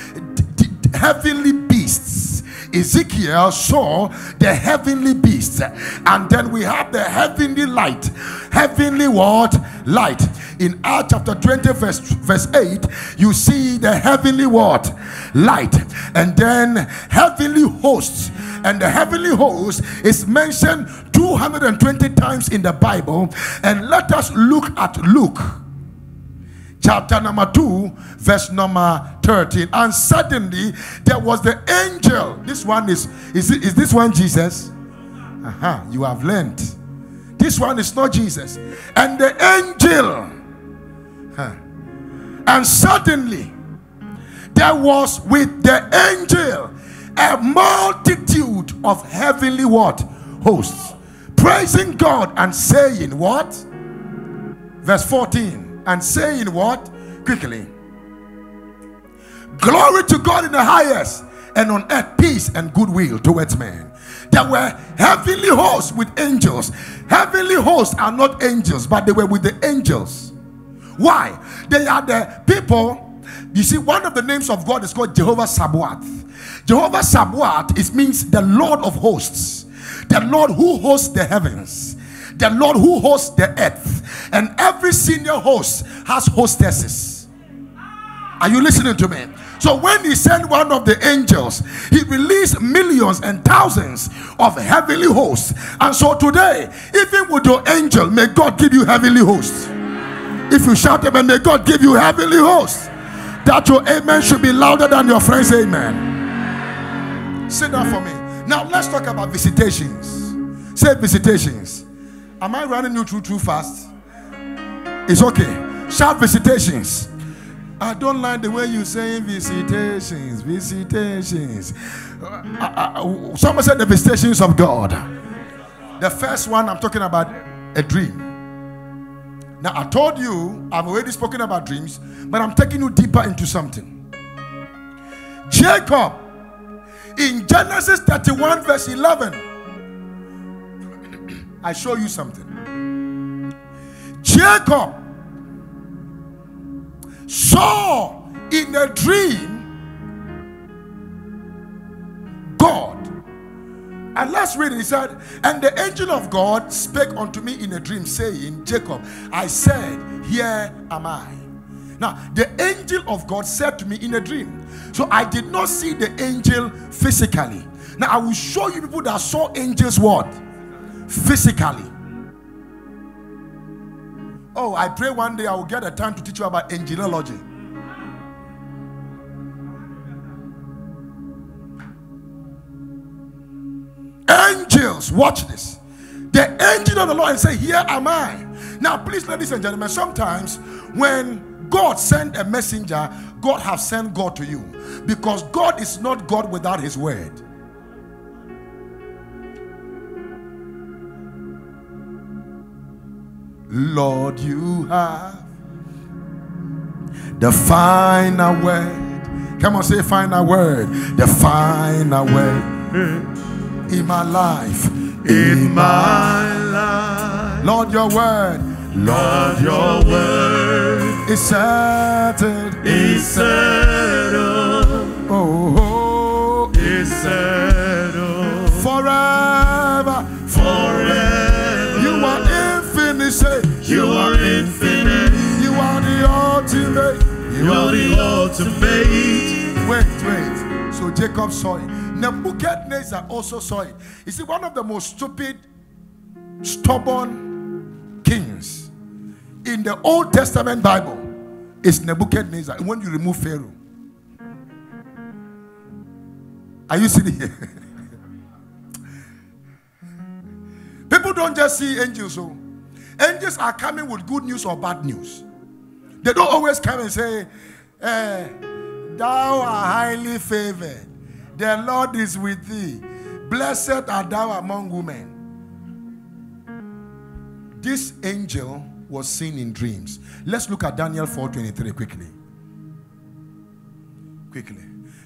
heavenly beasts. Ezekiel saw the heavenly beasts, and then we have the heavenly light. Heavenly what? Light. In Acts chapter 20 verse 8, you see the heavenly what? Light. And then heavenly hosts. And the heavenly host is mentioned 220 times in the Bible. And let us look at Luke chapter number 2 verse number 13. And suddenly there was the angel. This one is this one Jesus? You have learned. This one is not Jesus. And the angel, and suddenly there was with the angel a multitude of heavenly what? Hosts, praising God and saying what? Verse 14. And saying what? Quickly. Glory to God in the highest, and on earth peace and goodwill towards men. There were heavenly hosts with angels. Heavenly hosts are not angels, but they were with the angels. Why? They are the people. You see, one of the names of God is called Jehovah Sabaoth. Jehovah Sabaoth, it means the Lord of hosts, the Lord who hosts the heavens, the Lord who hosts the earth. And every senior host has hostesses. Are you listening to me? So when he sent one of the angels, he released millions and thousands of heavenly hosts. And so today, even with your angel, may God give you heavenly hosts. If you shout amen, may God give you heavenly hosts. That your amen should be louder than your friend's amen. Sit down for me. Now let's talk about visitations. Say visitations. Am I running you through too fast? It's okay. Shout visitations. I don't like the way you're saying visitations. Visitations. Someone said the visitations of God. The first one, I'm talking about a dream. Now I told you I've already spoken about dreams, but I'm taking you deeper into something. Jacob, in Genesis 31 verse 11, I show you something. Jacob saw in a dream God. And let's read it. He said, and the angel of God spake unto me in a dream, saying, Jacob. I said, here am I. Now, the angel of God said to me in a dream. So I did not see the angel physically. Now, I will show you people that saw angels what? Physically. Oh, I pray one day I will get a time to teach you about angelology. Angels, watch this. The angel of the Lord and say, here am I. Now, please, ladies and gentlemen, sometimes when God sent a messenger, God has sent God to you. Because God is not God without his word. Lord, you have the final word. Come on, say final word. The final word in my life. In my life. Lord, your word. Lord, your word is settled. Is settled. Oh, is settled. Forever. Forever. You are infinite. Say, you are infinite. You are the ultimate. You are the ultimate. Wait. So Jacob saw it. Nebuchadnezzar also saw it. You see, one of the most stupid, stubborn kings in the Old Testament Bible is Nebuchadnezzar. When you remove Pharaoh. Are you sitting here? People don't just see angels. So angels are coming with good news or bad news. They don't always come and say, thou art highly favored. The Lord is with thee. Blessed art thou among women. this angel was seen in dreams. Let's look at Daniel 4:23 quickly.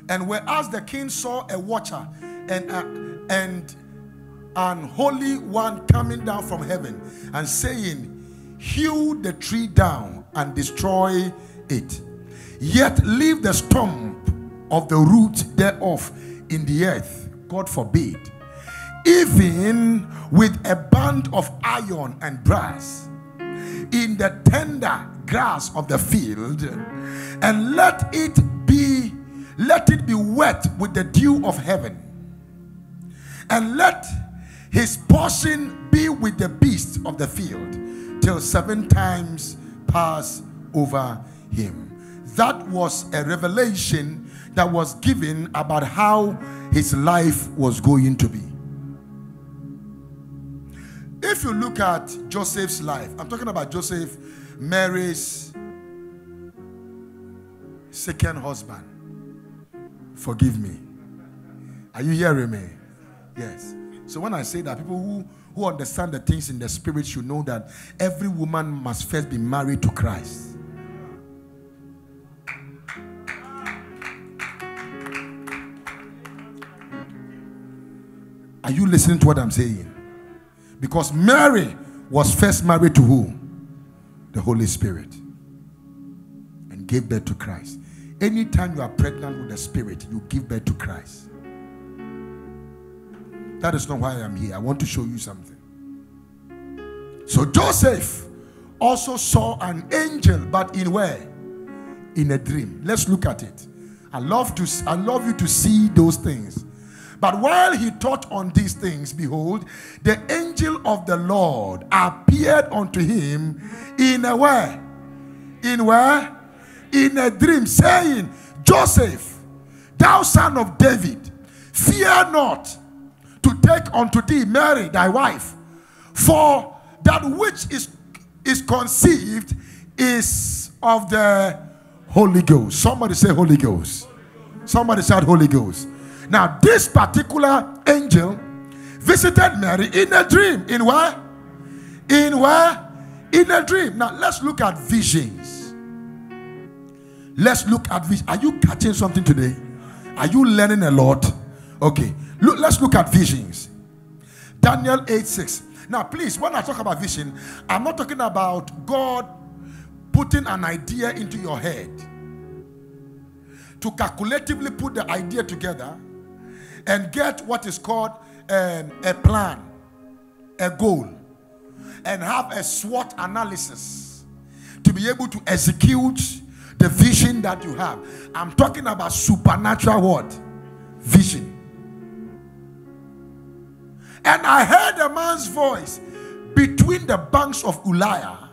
And whereas the king saw a watcher and an holy one coming down from heaven and saying, hew the tree down and destroy it, yet leave the stump of the root thereof in the earth, God forbid, even with a band of iron and brass in the tender grass of the field, and let it be wet with the dew of heaven, and let his portion be with the beasts of the field, till 7 times pass over him. That was a revelation that was given about how his life was going to be. If you look at Joseph's life, I'm talking about Joseph, Mary's second husband. Forgive me. Are you hearing me? Yes. So when I say that, people who understand the things in the spirit should know that every woman must first be married to Christ. Are you listening to what I'm saying? Because Mary was first married to who? The Holy Spirit. And gave birth to Christ. Anytime you are pregnant with the Spirit, you give birth to Christ. That is not why I'm here. I want to show you something. So Joseph also saw an angel, but in where? In a dream. Let's look at it. I love you to see those things. But while he thought on these things, behold, the angel of the Lord appeared unto him in a where? In where? In a dream, saying, Joseph, thou son of David, fear not to take unto thee Mary thy wife, for that which is conceived is of the Holy Ghost. Somebody say Holy Ghost. Somebody said Holy Ghost. Now this particular angel visited Mary in a dream. In where? In where? In a dream. Now let's look at visions. Let's look at visions. Are you catching something today? Are you learning a lot? Okay. Let's look at visions. Daniel 8:6. Now please, when I talk about vision, I'm not talking about God putting an idea into your head to calculatively put the idea together and get what is called a plan, a goal, and have a SWOT analysis to be able to execute the vision that you have. I'm talking about supernatural what? Vision. And I heard a man's voice between the banks of Uriah,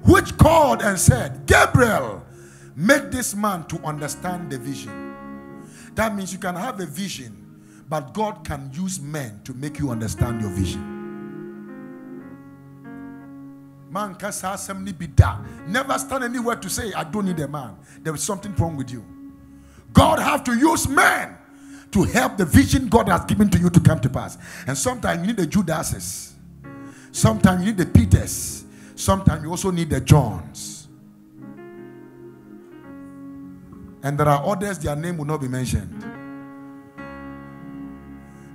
which called and said, Gabriel, make this man to understand the vision. That means you can have a vision, but God can use men to make you understand your vision. Man can never stand anywhere to say, I don't need a man. There is something wrong with you. God have to use men to help the vision God has given to you to come to pass. And sometimes you need the Judases. Sometimes you need the Peters. Sometimes you also need the Johns. And there are others, their name will not be mentioned,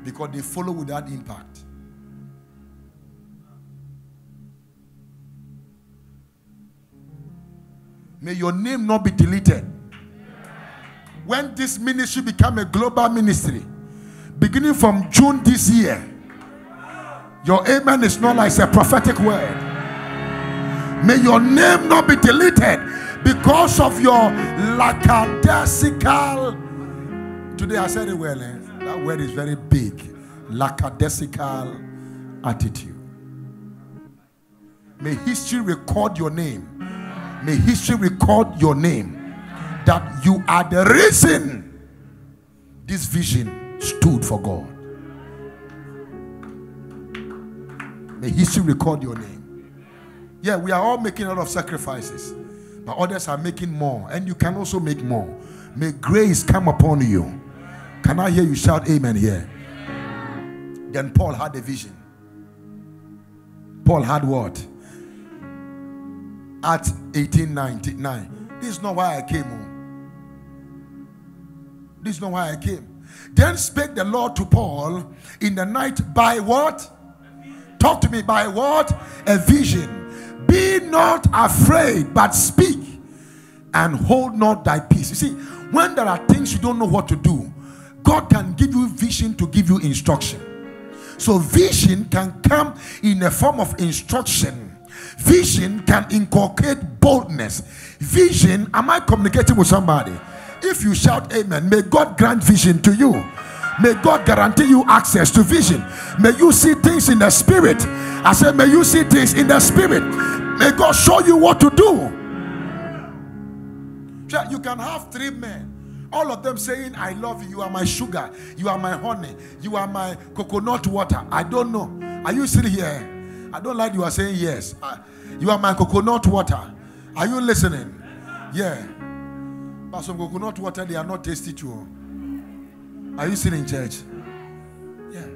because they follow without impact. May your name not be deleted. When this ministry become a global ministry, beginning from June this year, your amen is not like a prophetic word. May your name not be deleted because of your lackadaisical. Today I said it well. That word is very big. Lackadaisical attitude. May history record your name. May history record your name, that you are the reason this vision stood for God. May history record your name. Yeah, we are all making a lot of sacrifices, but others are making more, and you can also make more. May grace come upon you. Can I hear you shout amen here? Then Paul had a vision. Paul had what? At 1899. This is not why I came home. This is not why I came. Then spake the Lord to Paul in the night by what? Talk to me by what? A vision. Be not afraid, but speak and hold not thy peace. You see, when there are things you don't know what to do, God can give you vision to give you instruction. So vision can come in a form of instruction. Vision can inculcate boldness. Vision, am I communicating with somebody? If you shout amen, may God grant vision to you. May God guarantee you access to vision. May you see things in the spirit. I said, may you see things in the spirit. May God show you what to do. You can have 3 men, all of them saying, I love you, you are my sugar, you are my honey, you are my coconut water. I don't know. Are you still here? I don't like you are saying yes. You are my coconut water. Are you listening? Yeah. But some coconut water, they are not tasty too. Are you still in church? Yeah.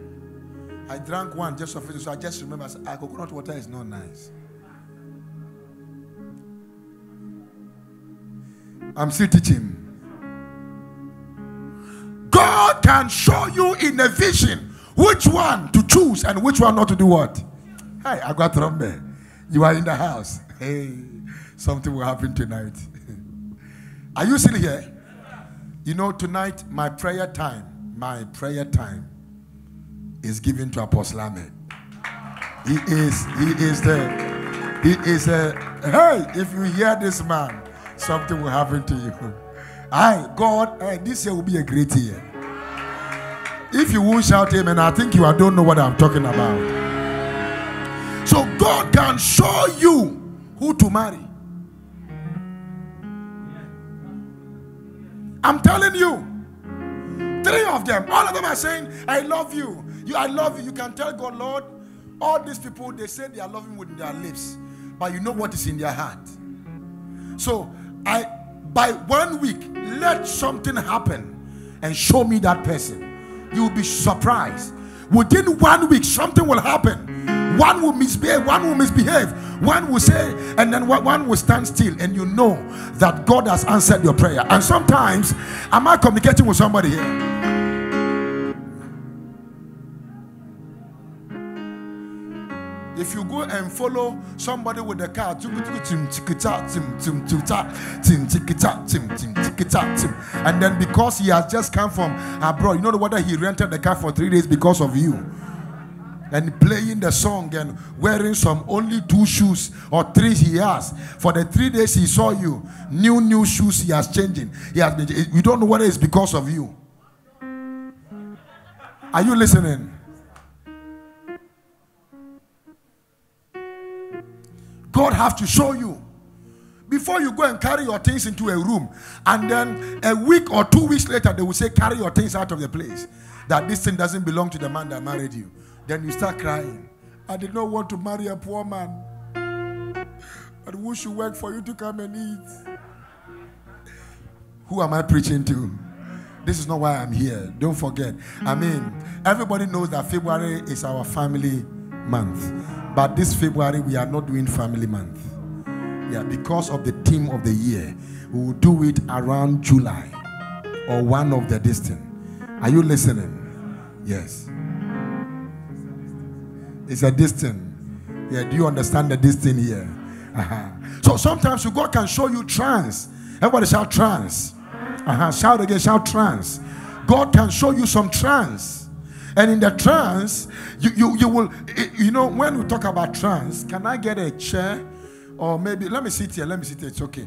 I drank one just of it, so I just remember, coconut water is not nice. I'm still teaching. God can show you in a vision which one to choose and which one not to do what. Hey, I got trumpet. You are in the house. Hey, something will happen tonight. Are you still here? You know, tonight my prayer time is given to Apostle Ahmed. He is hey, if you hear this man, something will happen to you. This year will be a great year. If you won't shout amen, I think you don't know what I'm talking about. So God can show you who to marry. I'm telling you, 3 of them, all of them are saying, I love you. I love you. You can tell God, Lord, all these people, they say they are loving with their lips, but you know what is in their heart. So by 1 week, let something happen and show me that person. You will be surprised. Within 1 week, something will happen. One will misbehave, one will say, and then one will stand still, and you know that God has answered your prayer. And sometimes, am I communicating with somebody here? If you go and follow somebody with a car, and then because he has just come from abroad, you know whether he rented the car for 3 days because of you, and playing the song and wearing some only 2 shoes or 3 he has. For the 3 days he saw you, new shoes he has changing. We don't know whether it's because of you. Are you listening? God have to show you before you go and carry your things into a room, and then a week or 2 weeks later they will say, carry your things out of the place, that this thing doesn't belong to the man that married you. Then you start crying. I did not want to marry a poor man, but who should work for you to come and eat? Who am I preaching to? This is not why I'm here. Don't forget. Everybody knows that February is our family month, but this February we are not doing family month. Yeah, because of the theme of the year, we will do it around July or one of the distant. Are you listening? Yes. It's a distant. Yeah, do you understand the distant here? So sometimes God can show you trance. Everybody shout trance. Shout again, shout trance. God can show you some trance. And in the trance, you will, when we talk about trance, can I get a chair? Or maybe, let me sit here, it's okay.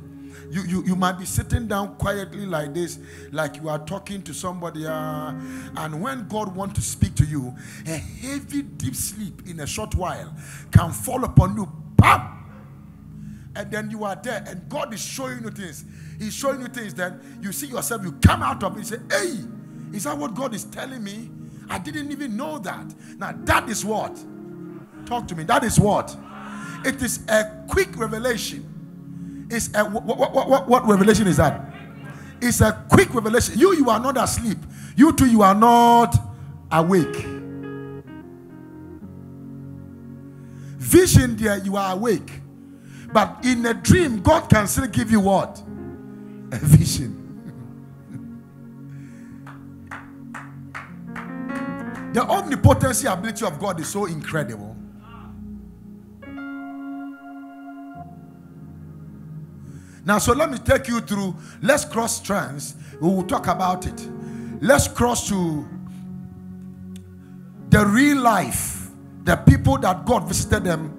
You might be sitting down quietly like this, like you are talking to somebody, and when God wants to speak to you, a heavy deep sleep in a short while can fall upon you, bam! And then you are there, and God is showing you things. He's showing you things that you see yourself, you come out of it, you say, hey, is that what God is telling me? I didn't even know that. Now that is what? Talk to me. That is what? It is a quick revelation. It's a, what revelation is that? It's a quick revelation. You are not asleep. You too, you are not awake. Vision there, you are awake. But in a dream, God can still give you what? A vision. The omnipotency ability of God is so incredible. Now, so let me take you through. Let's cross strands. We will talk about it. Let's cross to the real life. The people that God visited them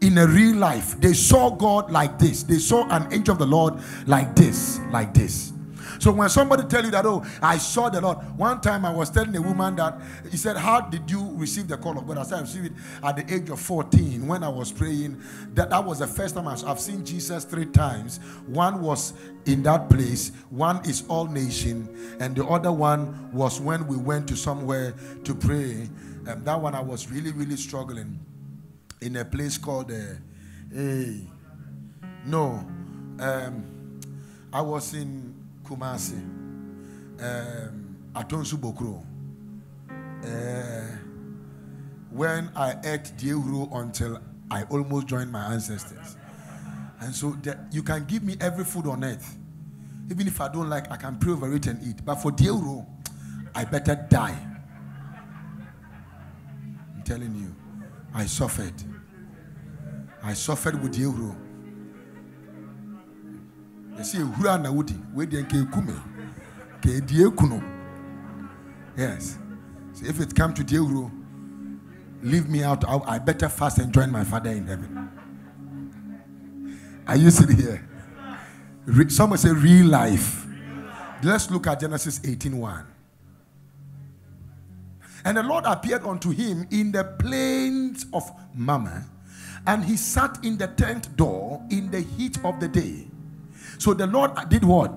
in a real life. They saw God like this. They saw an angel of the Lord like this. Like this. So when somebody tell you that, oh, I saw the Lord. One time I was telling a woman that, he said, how did you receive the call of God? I said, I received it at the age of 14 when I was praying. That was the first time I've seen Jesus 3 times. One was in that place. One is all nation. And the other one was when we went to somewhere to pray. And that one I was really, really struggling in a place called, I was in Kumasi, Atonsu Bokro. When I ate Diehuru until I almost joined my ancestors. And so you can give me every food on earth. Even if I don't like, I can pray over it and eat. But for Diehuru, I better die. I'm telling you, I suffered. I suffered with Diehuru. You see, yes. So if it comes to Diehuru, leave me out. I better fast and join my Father in heaven. Are you sitting here? Someone say real life. Let's look at Genesis 18:1. And the Lord appeared unto him in the plains of Mamre, and he sat in the tent door in the heat of the day. So the Lord did what?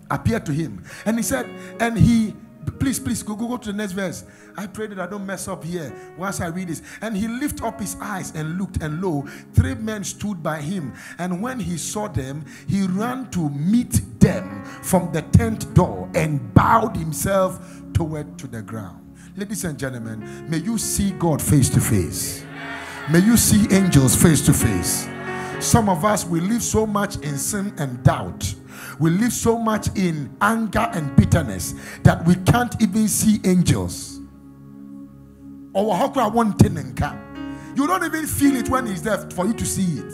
Appeared to him. And he said, and he, please go to the next verse. I pray that I don't mess up here once I read this. And he lifted up his eyes and looked, and lo, 3 men stood by him. And when he saw them, he ran to meet them from the tent door and bowed himself toward to the ground. Ladies and gentlemen, may you see God face to face. May you see angels face to face. Some of us, we live so much in sin and doubt. We live so much in anger and bitterness that we can't even see angels. You don't even feel it when he's there for you to see it.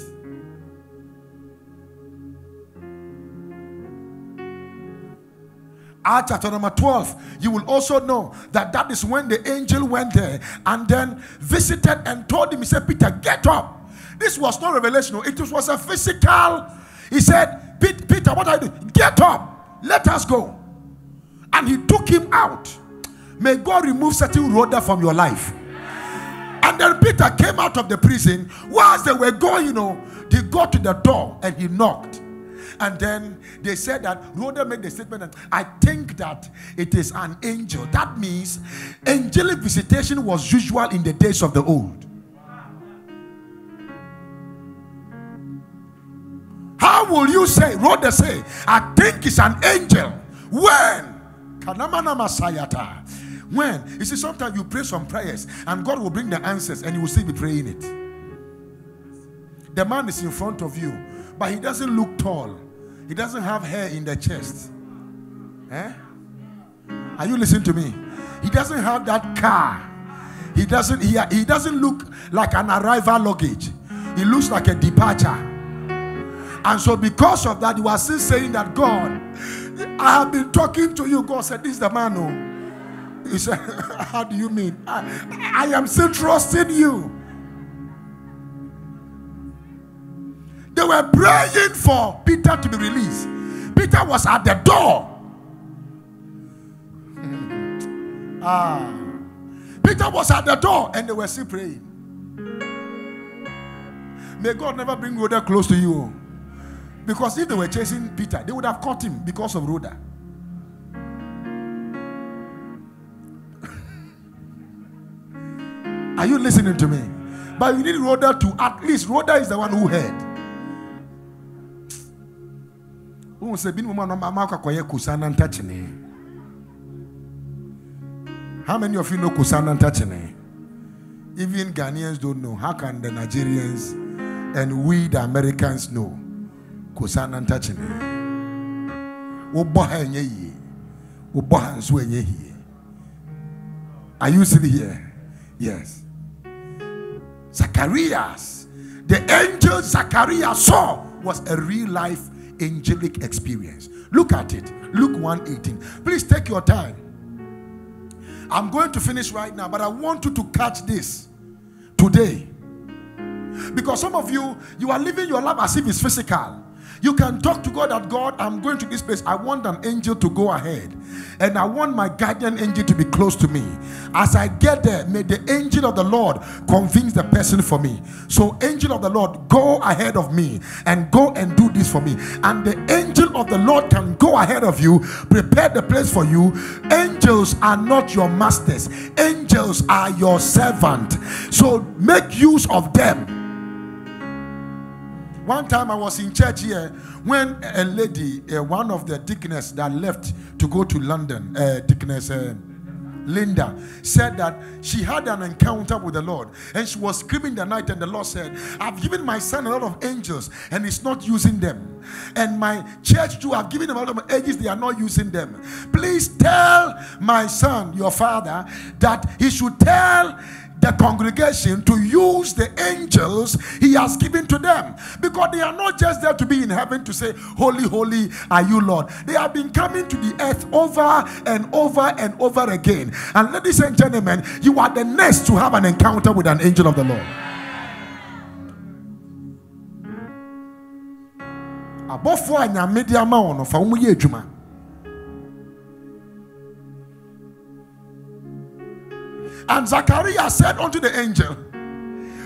Acts chapter number 12, you will also know that is when the angel went there and then visited and told him, he said, Peter, get up. This was not revelation. It was a physical. He said, Peter, what are you doing? Get up. Let us go. And he took him out. May God remove certain rhoda from your life. And then Peter came out of the prison. Whilst they were going, they got to the door and he knocked. And then they said that Rhoda made the statement that I think that it is an angel. That means angelic visitation was usual in the days of the old. How will you say, Rhoda say, I think it's an angel? When? When? You see, sometimes you pray some prayers and God will bring the answers and you will still be praying it. The man is in front of you, but he doesn't look tall. He doesn't have hair in the chest. Are you listening to me? He doesn't have that car. He doesn't look like an arrival luggage. He looks like a departure. And so because of that, you are still saying that, God, I have been talking to you. God said, this is the man who. He said, how do you mean? I am still trusting you. They were praying for Peter to be released. Peter was at the door. Peter was at the door and they were still praying. May God never bring Rhoda close to you. Because if they were chasing Peter, they would have caught him because of Rhoda. Are you listening to me? But you need Rhoda to, at least Rhoda is the one who heard. How many of you know Kusana Tachene? Even Ghanaians don't know. How can the Nigerians and we, the Americans, know? Kusana touching. Are you sitting here? Yes. Zacharias, the angel Zacharias saw was a real life angelic experience. Look at it. Luke 1:18. Please take your time. I'm going to finish right now, but I want you to catch this today. Because some of you are living your life as if it's physical. You can talk to God that, God, I'm going to this place. I want an angel to go ahead. And I want my guardian angel to be close to me. As I get there, may the angel of the Lord convince the person for me. So, angel of the Lord, go ahead of me and go and do this for me. And the angel of the Lord can go ahead of you, prepare the place for you. Angels are not your masters. Angels are your servant. So, make use of them. One time I was in church here when a lady, one of the deaconess that left to go to London, deaconess Linda, said that she had an encounter with the Lord and she was screaming the night, and the Lord said, I've given my son a lot of angels and he's not using them. And my church too, I've given him a lot of angels, they are not using them. Please tell my son, your father, that he should tell the congregation to use the angels he has given to them, because they are not just there to be in heaven to say, holy, holy are you, Lord. They have been coming to the earth over and over and over again. And ladies and gentlemen, you are the next to have an encounter with an angel of the Lord. And Zacharias said unto the angel,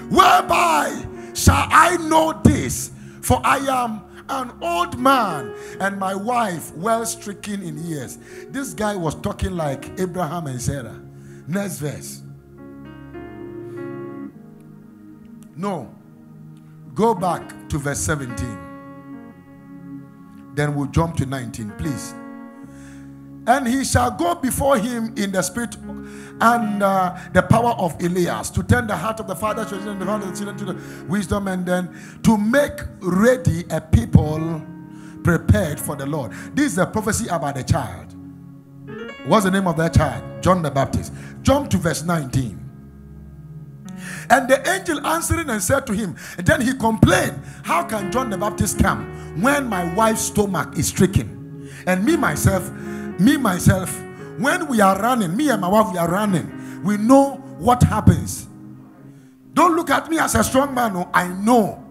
whereby shall I know this? For I am an old man, and my wife well stricken in years. This guy was talking like Abraham and Sarah. Next verse. No. Go back to verse 17. Then we'll jump to 19, please. And he shall go before him in the spirit and the power of Elias, to turn the heart of the father to the heart of the children to the wisdom, and then to make ready a people prepared for the Lord. This is a prophecy about a child. What's the name of that child? John the Baptist. Jump to verse 19. And the angel answering and said to him, and then he complained, how can John the Baptist come when my wife's stomach is stricken? And me myself, when we are running, me and my wife, we are running, we know what happens. Don't look at me as a strong man. No, I know.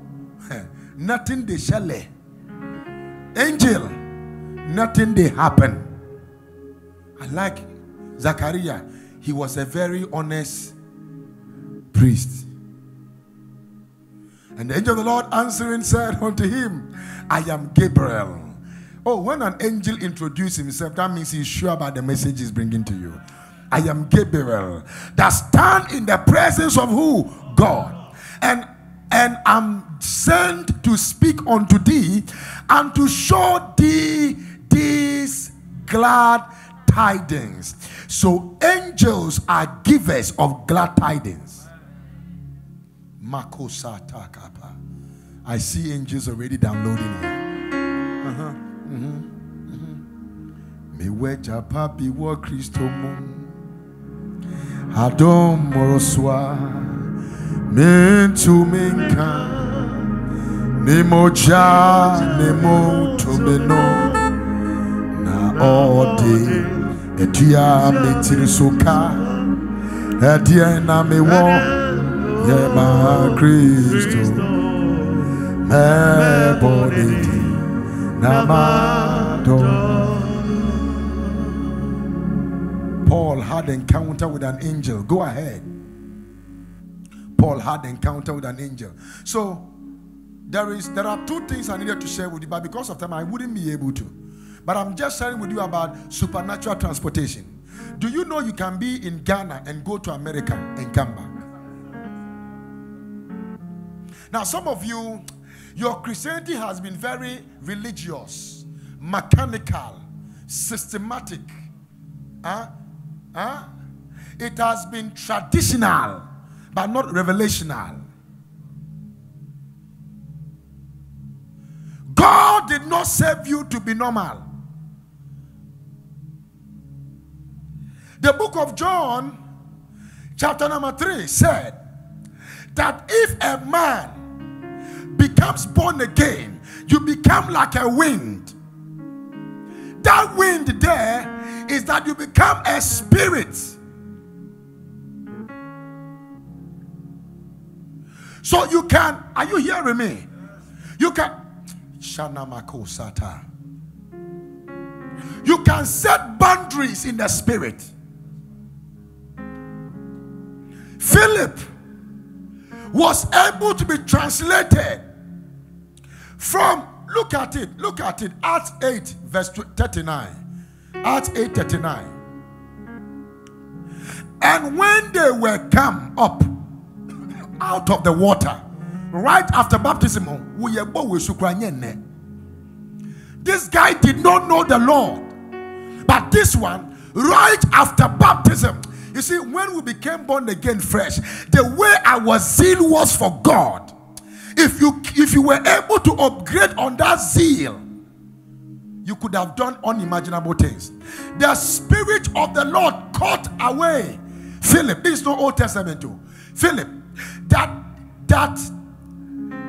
Nothing they shall. Angel, nothing they happen. I like Zachariah. He was a very honest priest. And the angel of the Lord answering said unto him, I am Gabriel. Oh, when an angel introduces himself, that means he's sure about the message he's bringing to you. I am Gabriel, that stand in the presence of who? God. And I'm sent to speak unto thee and to show thee these glad tidings. So angels are givers of glad tidings. I see angels already downloading here. Me weja papi wo Kristo mum Adom moroswa Mintu minka Ni moja ni mo tumeno Na ode Etia metirisoka Etia na mewo Yema Kristo Mebonedi Namado. Paul had an encounter with an angel. Go ahead. Paul had an encounter with an angel. So there are two things I needed to share with you, but because of time I wouldn't be able to. But I'm just sharing with you about supernatural transportation. Do you know you can be in Ghana and go to America and come back? Now some of you, your Christianity has been very religious, mechanical, systematic. It has been traditional. but not revelational. God did not save you to be normal. The book of John, chapter number 3, said that if a man becomes born again, you become like a wind. That wind there is that you become a spirit. So you can, are you hearing me? You can, you can set boundaries in the spirit. Philip was able to be translated from, look at it, Acts 8 verse 39. Acts 8:39. And when they were come up out of the water, right after baptism, this guy did not know the Lord, but this one, right after baptism, you see, when we became born again fresh, the way our zeal was for God, if you were able to upgrade on that zeal, you could have done unimaginable things. The Spirit of the Lord caught away Philip. This is no Old Testament too. Philip, that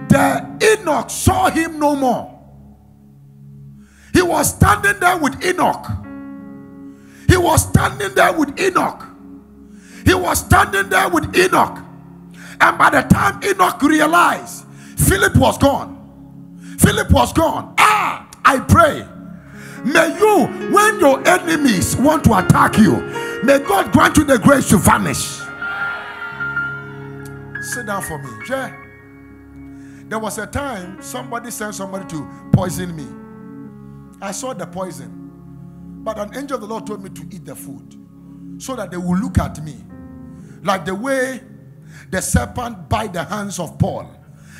the Enoch saw him no more. He was standing there with Enoch. He was standing there with Enoch. He was standing there with Enoch. And by the time Enoch realized Philip was gone, Philip was gone. I pray, may you, when your enemies want to attack you, may God grant you the grace to vanish. Sit down for me. Yeah. There was a time somebody sent somebody to poison me. I saw the poison, but an angel of the Lord told me to eat the food so that they will look at me like the way the serpent bit the hands of Paul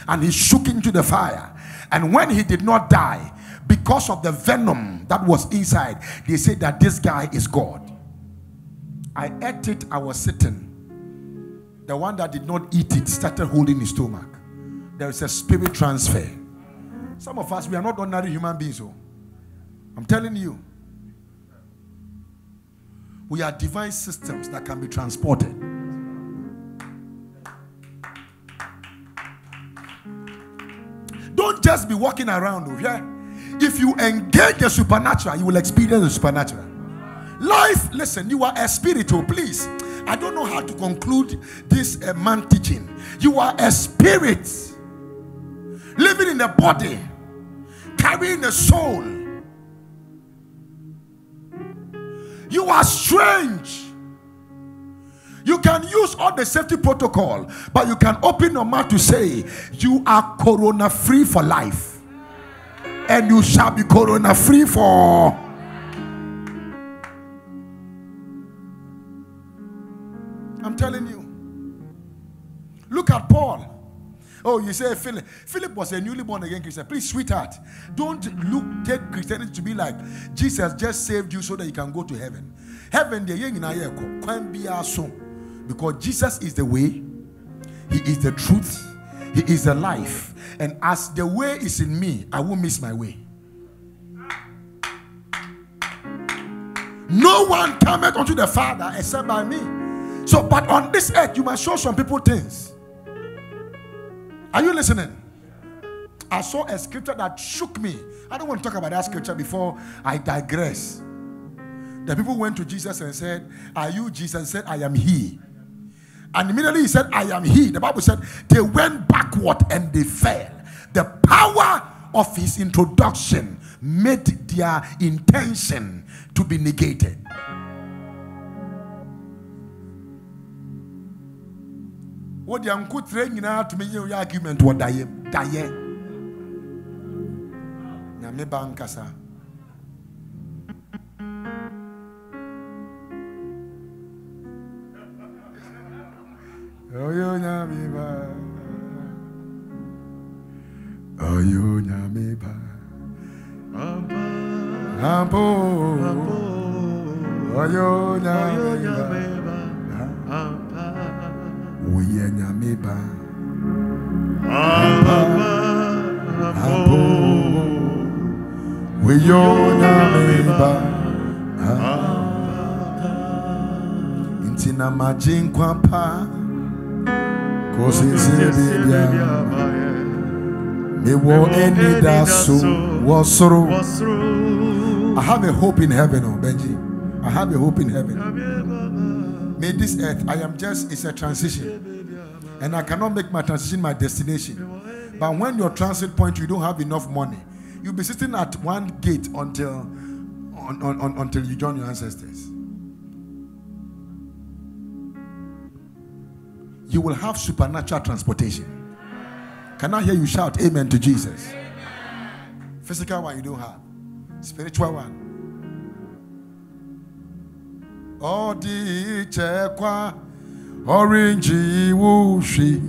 and he shook into the fire. And when he did not die, because of the venom that was inside, they said that this guy is God. I ate it, I was sitting. The one that did not eat it started holding his stomach. There is a spirit transfer. Some of us, we are not ordinary human beings. Oh. I'm telling you. We are divine systems that can be transported. Don't just be walking around. Yeah? If you engage the supernatural, you will experience the supernatural. Life, listen, you are a spiritual, please. I don't know how to conclude this man teaching. You are a spirit living in the body, carrying the soul. You are strange. You can use all the safety protocol, but you can open your mouth to say you are corona free for life, and you shall be corona free for. I'm telling you. Look at Paul. Oh, you say Philip. Philip was a newly born again Christian. Please, sweetheart, don't take Christianity to be like Jesus just saved you so that you can go to heaven. Heaven, because Jesus is the way, He is the truth, He is the life. And as the way is in me, I won't miss my way. No one cometh unto the Father except by me. So, but on this earth, you must show some people things. Are you listening? I saw a scripture that shook me. I don't want to talk about that scripture before I digress. The people went to Jesus and said, "Are you Jesus?" He said, "I am He." And immediately he said, "I am He." The Bible said they went backward and they fell. The power of his introduction made their intention to be negated. What the uncle training out to me your argument what die. Na me bankasa. Oyo nyamiba. Oyo nyamiba. Ampo. Oyo nyamiba. Uye nyameba. Uyo nyameba. Intina majinkwa pa. Kosi zibia. Me wo eni dasu wasoro. I have a hope in heaven, oh Benji. I have a hope in heaven. May this earth, it's a transition. And I cannot make my transition my destination. But when your transit point, you don't have enough money. You'll be sitting at one gate until you join your ancestors. You will have supernatural transportation. Can I hear you shout amen to Jesus? Amen. Physical one you don't have. Spiritual one. Odi chekwa orange wushi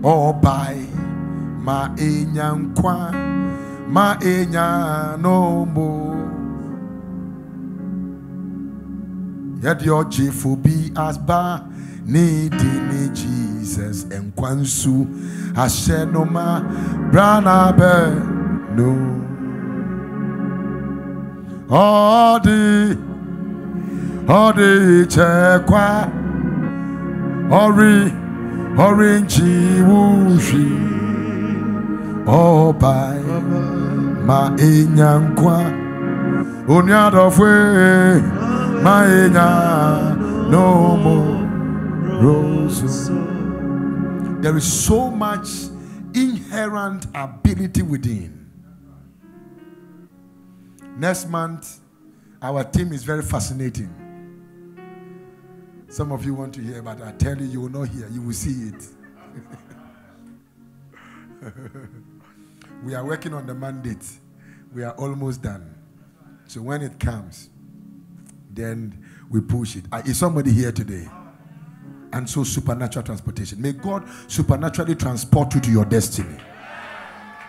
obai ma enyankwa ma enya no mo yedi ojifu bi asba ni dini Jesus enkwansu ashenoma brana be no Odi chekwa orange wushi obai ma enyankwa onyadofwe ma enya no more rose. There is so much inherent ability within. Next month our team is very fascinating. Some of you want to hear, but I tell you, you will not hear. You will see it. We are working on the mandate. We are almost done. So when it comes, then we push it. Is somebody here today? And so supernatural transportation. May God supernaturally transport you to your destiny.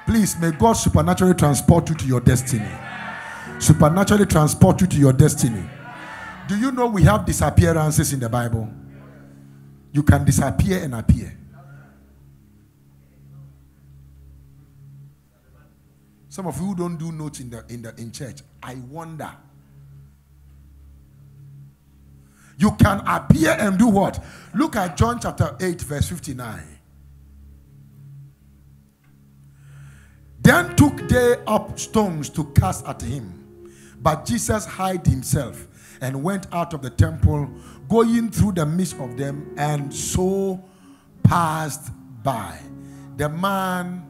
Please, may God supernaturally transport you to your destiny. Supernaturally transport you to your destiny. Do you know we have disappearances in the Bible? You can disappear and appear. Some of you don't do notes in church. I wonder. You can appear and do what? Look at John chapter 8 verse 59. Then took they up stones to cast at him. But Jesus hid himself and went out of the temple, going through the midst of them, and so passed by. The man,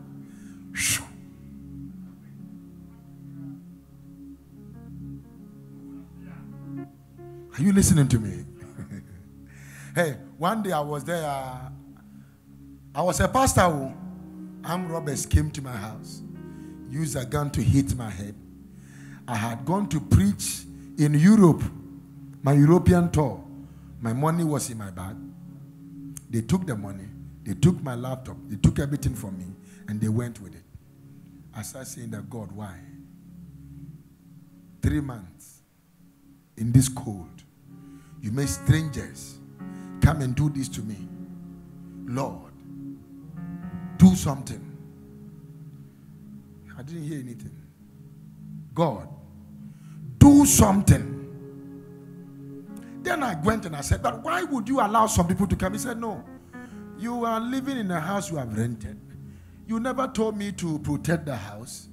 are you listening to me? Hey, one day I was there. I was a pastor. Armed robbers came to my house, used a gun to hit my head. I had gone to preach in Europe, my European tour. My money was in my bag. They took the money, they took my laptop, they took everything from me, and they went with it. I started saying that, God, why? 3 months in this cold, you made strangers come and do this to me. Lord, do something. I didn't hear anything. God, do something. Then I went and I said, but why would you allow some people to come? He said, no, you are living in a house you have rented. You never told me to protect the house.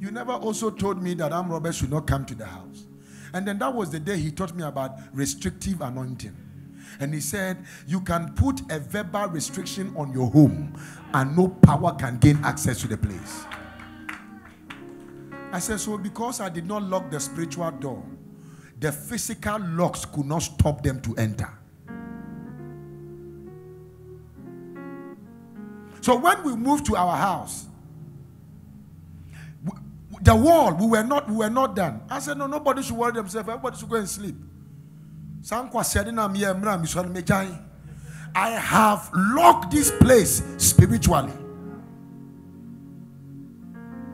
You never also told me that armed robbers should not come to the house. And then that was the day he taught me about restrictive anointing. And he said, you can put a verbal restriction on your home and no power can gain access to the place. I said, so because I did not lock the spiritual door, the physical locks could not stop them to enter. So when we moved to our house, the wall, we were not done. I said, no, nobody should worry themselves. Everybody should go and sleep. I have locked this place spiritually.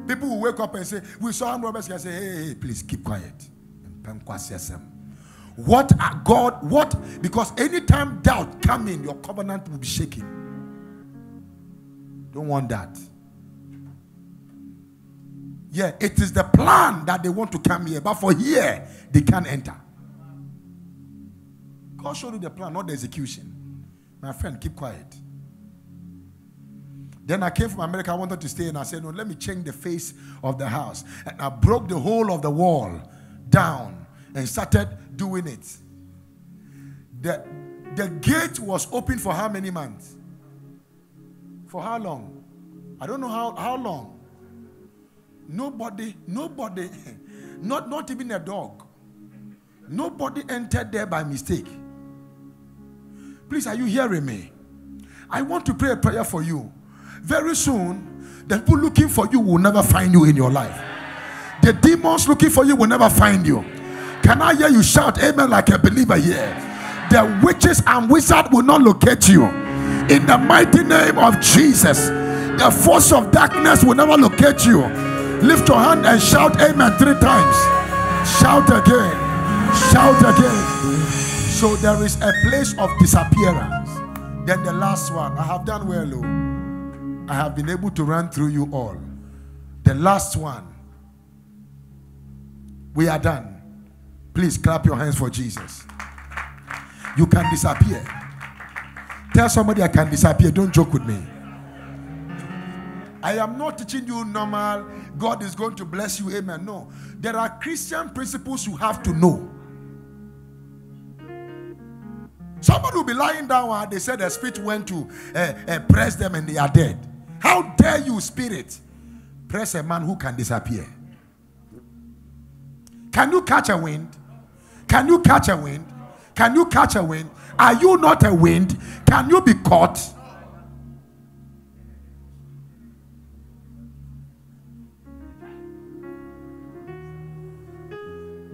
People who wake up and say, we saw armed robbers, can say, hey, please keep quiet. Because anytime doubt come in, your covenant will be shaken. Don't want that. Yeah, it is the plan that they want to come here, but for here, they can't enter. God showed you the plan, not the execution. My friend, keep quiet. Then I came from America, I wanted to stay, and I said, no, let me change the face of the house. And I broke the whole of the wall down and started doing it. The gate was open for how many months? For how long? I don't know how long. Nobody, not even a dog. Nobody entered there by mistake. Please, are you hearing me? I want to pray a prayer for you. Very soon, the people looking for you will never find you in your life. The demons looking for you will never find you. Can I hear you shout amen like a believer here? The witches and wizards will not locate you. In the mighty name of Jesus, the force of darkness will never locate you. Lift your hand and shout amen 3 times. Shout again. Shout again. So there is a place of disappearance. Then the last one. I have done well, oh. I have been able to run through you all. The last one. We are done. Please clap your hands for Jesus. You can disappear. Tell somebody I can disappear. Don't joke with me. I am not teaching you normal, God is going to bless you, amen. No. There are Christian principles you have to know. Somebody will be lying down and they said the spirit went to press them and they are dead. How dare you, spirit, press a man who can disappear? Can you catch a wind? Can you catch a wind? Can you catch a wind? Are you not a wind? Can you be caught?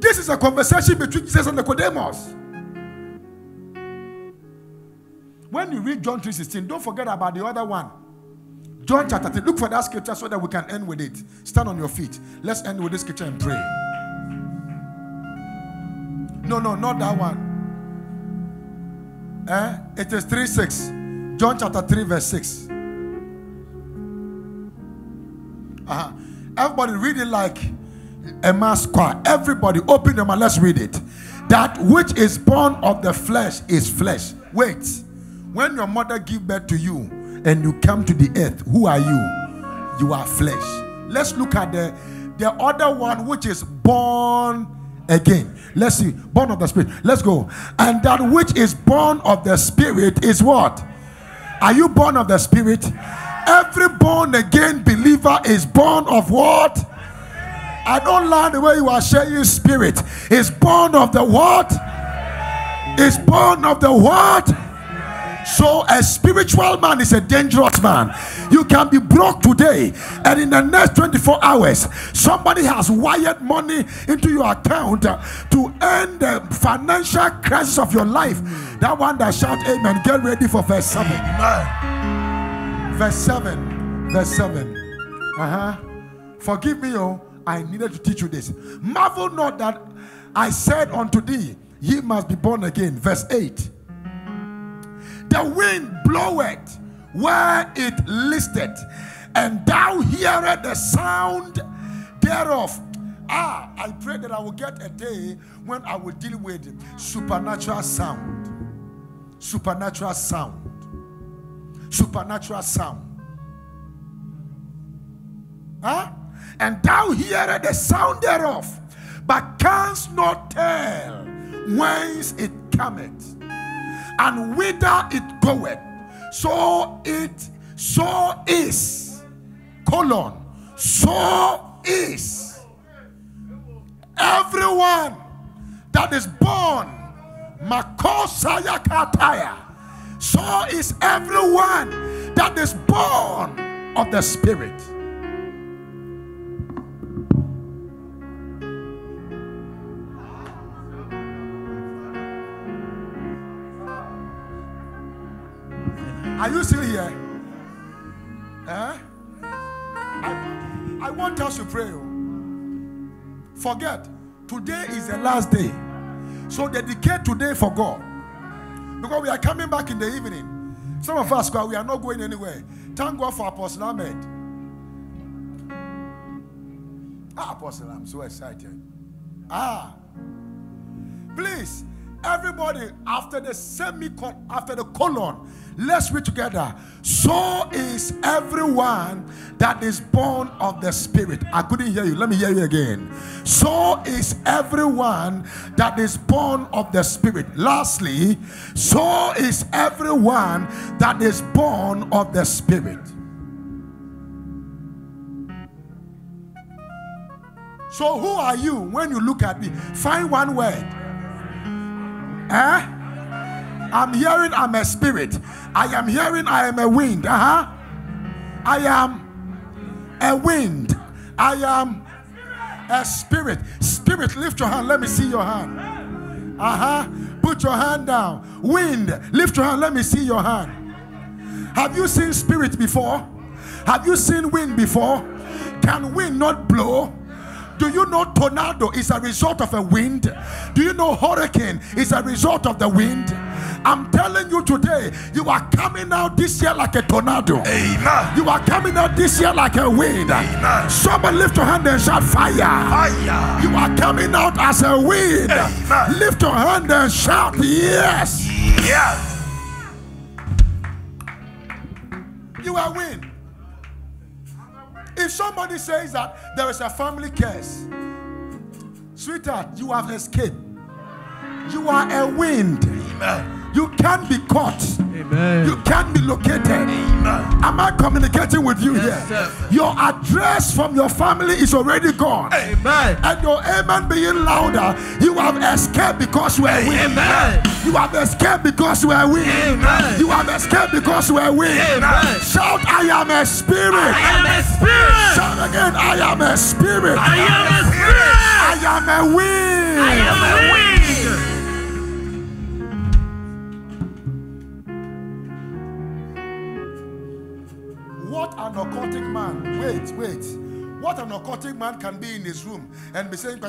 This is a conversation between Jesus and Nicodemus. When you read John 3:16, don't forget about the other one. John chapter 3. Look for that scripture so that we can end with it. Stand on your feet. Let's end with this scripture and pray. No, not that one. It is 3:6. John chapter 3 verse 6. Everybody read it like a mass choir. Everybody open your mouth. Let's read it. That which is born of the flesh is flesh. Wait. When your mother give birth to you and you come to the earth, who are you? You are flesh. Let's look at the other one which is born again. Let's see. Born of the Spirit. Let's go. And that which is born of the Spirit is what? Are you born of the Spirit? Every born again believer is born of what? I don't like the way you are saying spirit. Is born of the what? Is born of the what? So a spiritual man is a dangerous man. You can be broke today, and in the next 24 hours, somebody has wired money into your account to end the financial crisis of your life. That one that shout amen. Get ready for verse 7. Verse 7. Verse 7. Forgive me, oh. I needed to teach you this. Marvel not that I said unto thee, ye must be born again. Verse 8. The wind bloweth where it listeth, and thou hearest the sound thereof. I pray that I will get a day when I will deal with supernatural sound. Supernatural sound. Supernatural sound. And thou hearest the sound thereof, but canst not tell whence it cometh, and whither it goeth. So is, so is everyone that is born, Makosaya Kataya. So is everyone that is born of the Spirit. Are you still here? I want us to pray. Forget, today is the last day. So dedicate today for God. Because we are coming back in the evening. Some of us, we are not going anywhere. Thank God for Apostle Ahmed. Apostle, I'm so excited. Please, everybody, after the after the colon, let's read together. So is everyone that is born of the Spirit. I couldn't hear you. Let me hear you again. So is everyone that is born of the Spirit. Lastly, so is everyone that is born of the Spirit. So who are you when you look at me? Find one word. I'm hearing I'm a spirit. I am hearing I am a wind. I am a wind. I am a spirit. Spirit, lift your hand. Let me see your hand. Put your hand down. Wind, lift your hand. Let me see your hand. Have you seen spirit before? Have you seen wind before? Can wind not blow? Do you know tornado is a result of a wind? Do you know hurricane is a result of the wind? I'm telling you today, you are coming out this year like a tornado. Amen. You are coming out this year like a wind. Amen. Somebody lift your hand and shout fire. Fire. You are coming out as a wind. Amen. Lift your hand and shout yes. Yes. You are wind. If somebody says that there is a family curse, sweetheart, you have escaped. You are a wind. Amen. You can't be caught. Amen. You can't be located. Amen. Am I communicating with you here? Sir. Your address from your family is already gone. Amen. And your amen being louder, you have escaped because you are wind. Amen. You have escaped because you are wind. Amen. You have escaped because you are wind. Amen. Shout, I am a spirit. I am a spirit. Shout again, I am a spirit. I am a spirit. I am a wind. I am a wind. What an occultic man. Wait. What an occultic man can be in his room and be saying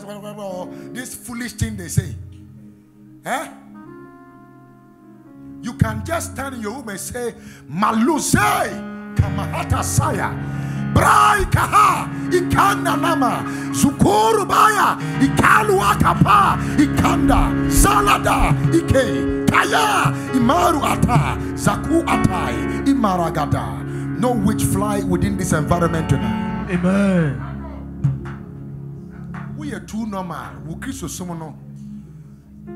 this foolish thing they say. You can just stand in your room and say, Malusei Kamahata Saya Brai Kaha Ikanda Nama Zukuru Baya Ikalu Akapa Ikanda Salada Ike Kaya Imaru Ata Zaku Atai Imaragada. No witch fly within this environment tonight. Amen. We are too normal.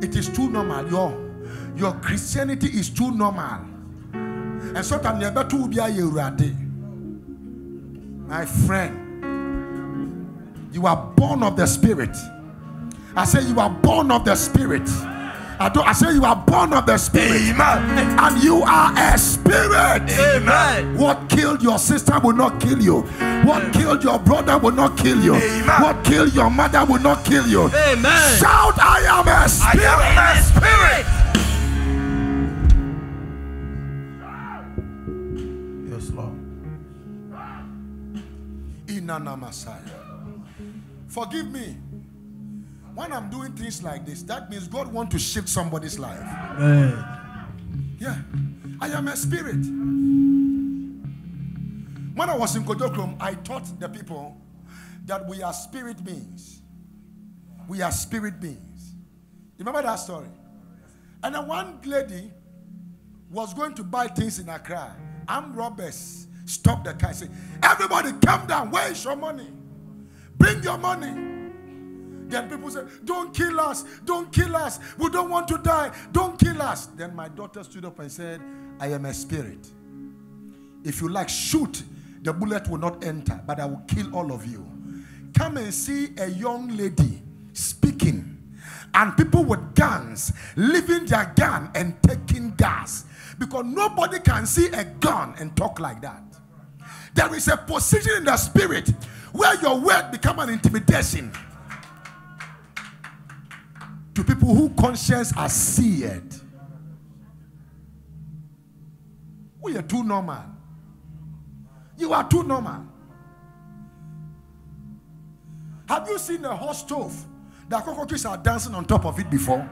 It is too normal. Your Christianity is too normal. And sometimes you better to be a my friend, you are born of the Spirit. I say you are born of the Spirit. I say you are born of the Spirit. Amen. And you are a spirit. Amen. What killed your sister will not kill you. What killed your brother will not kill you. Amen. What killed your mother will not kill you. Amen. Shout, I am a spirit. I am a spirit. Yes, Lord. Inana Messiah. Forgive me. When I'm doing things like this, that means God wants to shift somebody's life. Amen. Yeah. I am a spirit. When I was in Kodokrom, I taught the people that we are spirit beings. We are spirit beings. Remember that story? And then one lady was going to buy things in Accra. Armed robbers stopped the car and said, everybody calm down. Where is your money? Bring your money. Then people say, don't kill us. Don't kill us. We don't want to die. Don't kill us. Then my daughter stood up and said, I am a spirit. If you like, shoot. The bullet will not enter, but I will kill all of you. Come and see a young lady speaking. And people with guns, leaving their gun and taking gas. Because nobody can see a gun and talk like that. There is a position in the spirit where your word become an intimidation to people whose conscience are seared. We are too normal. You are too normal. Have you seen a hot stove that cockroaches are dancing on top of it before?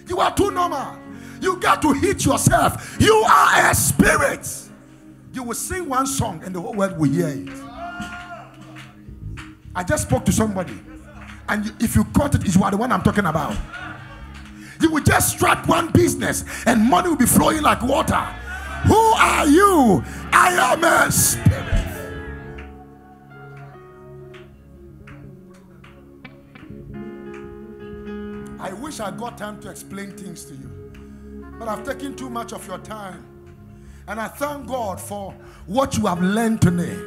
You are too normal. You got to hit yourself. You are a spirit. You will sing one song and the whole world will hear it. I just spoke to somebody, and if you caught it, you are the one I'm talking about. You will just start one business and money will be flowing like water. Who are you? I am a spirit. I wish I got time to explain things to you, but I've taken too much of your time. And I thank God for what you have learned today.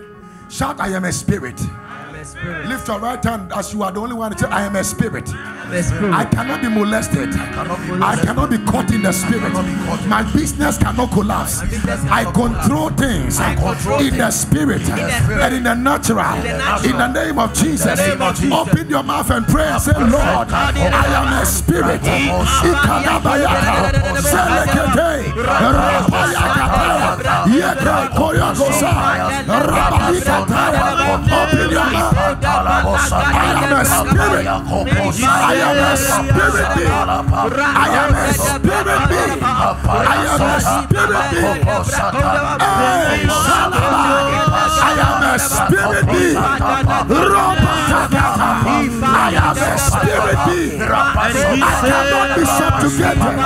Shout, I am a spirit. Lift your right hand as you are the only one to say, I am a spirit. I cannot be molested. I cannot be caught in the spirit. My business cannot collapse. I control things in the spirit and in the natural. In the name of Jesus, open your mouth and pray and say, Lord, I am a spirit. Open your mouth. I am a spirit. I am a spirit being. I am a spirit being. I am a spirit being. I am a spirit being. I am a spirit being. I cannot be subjugated.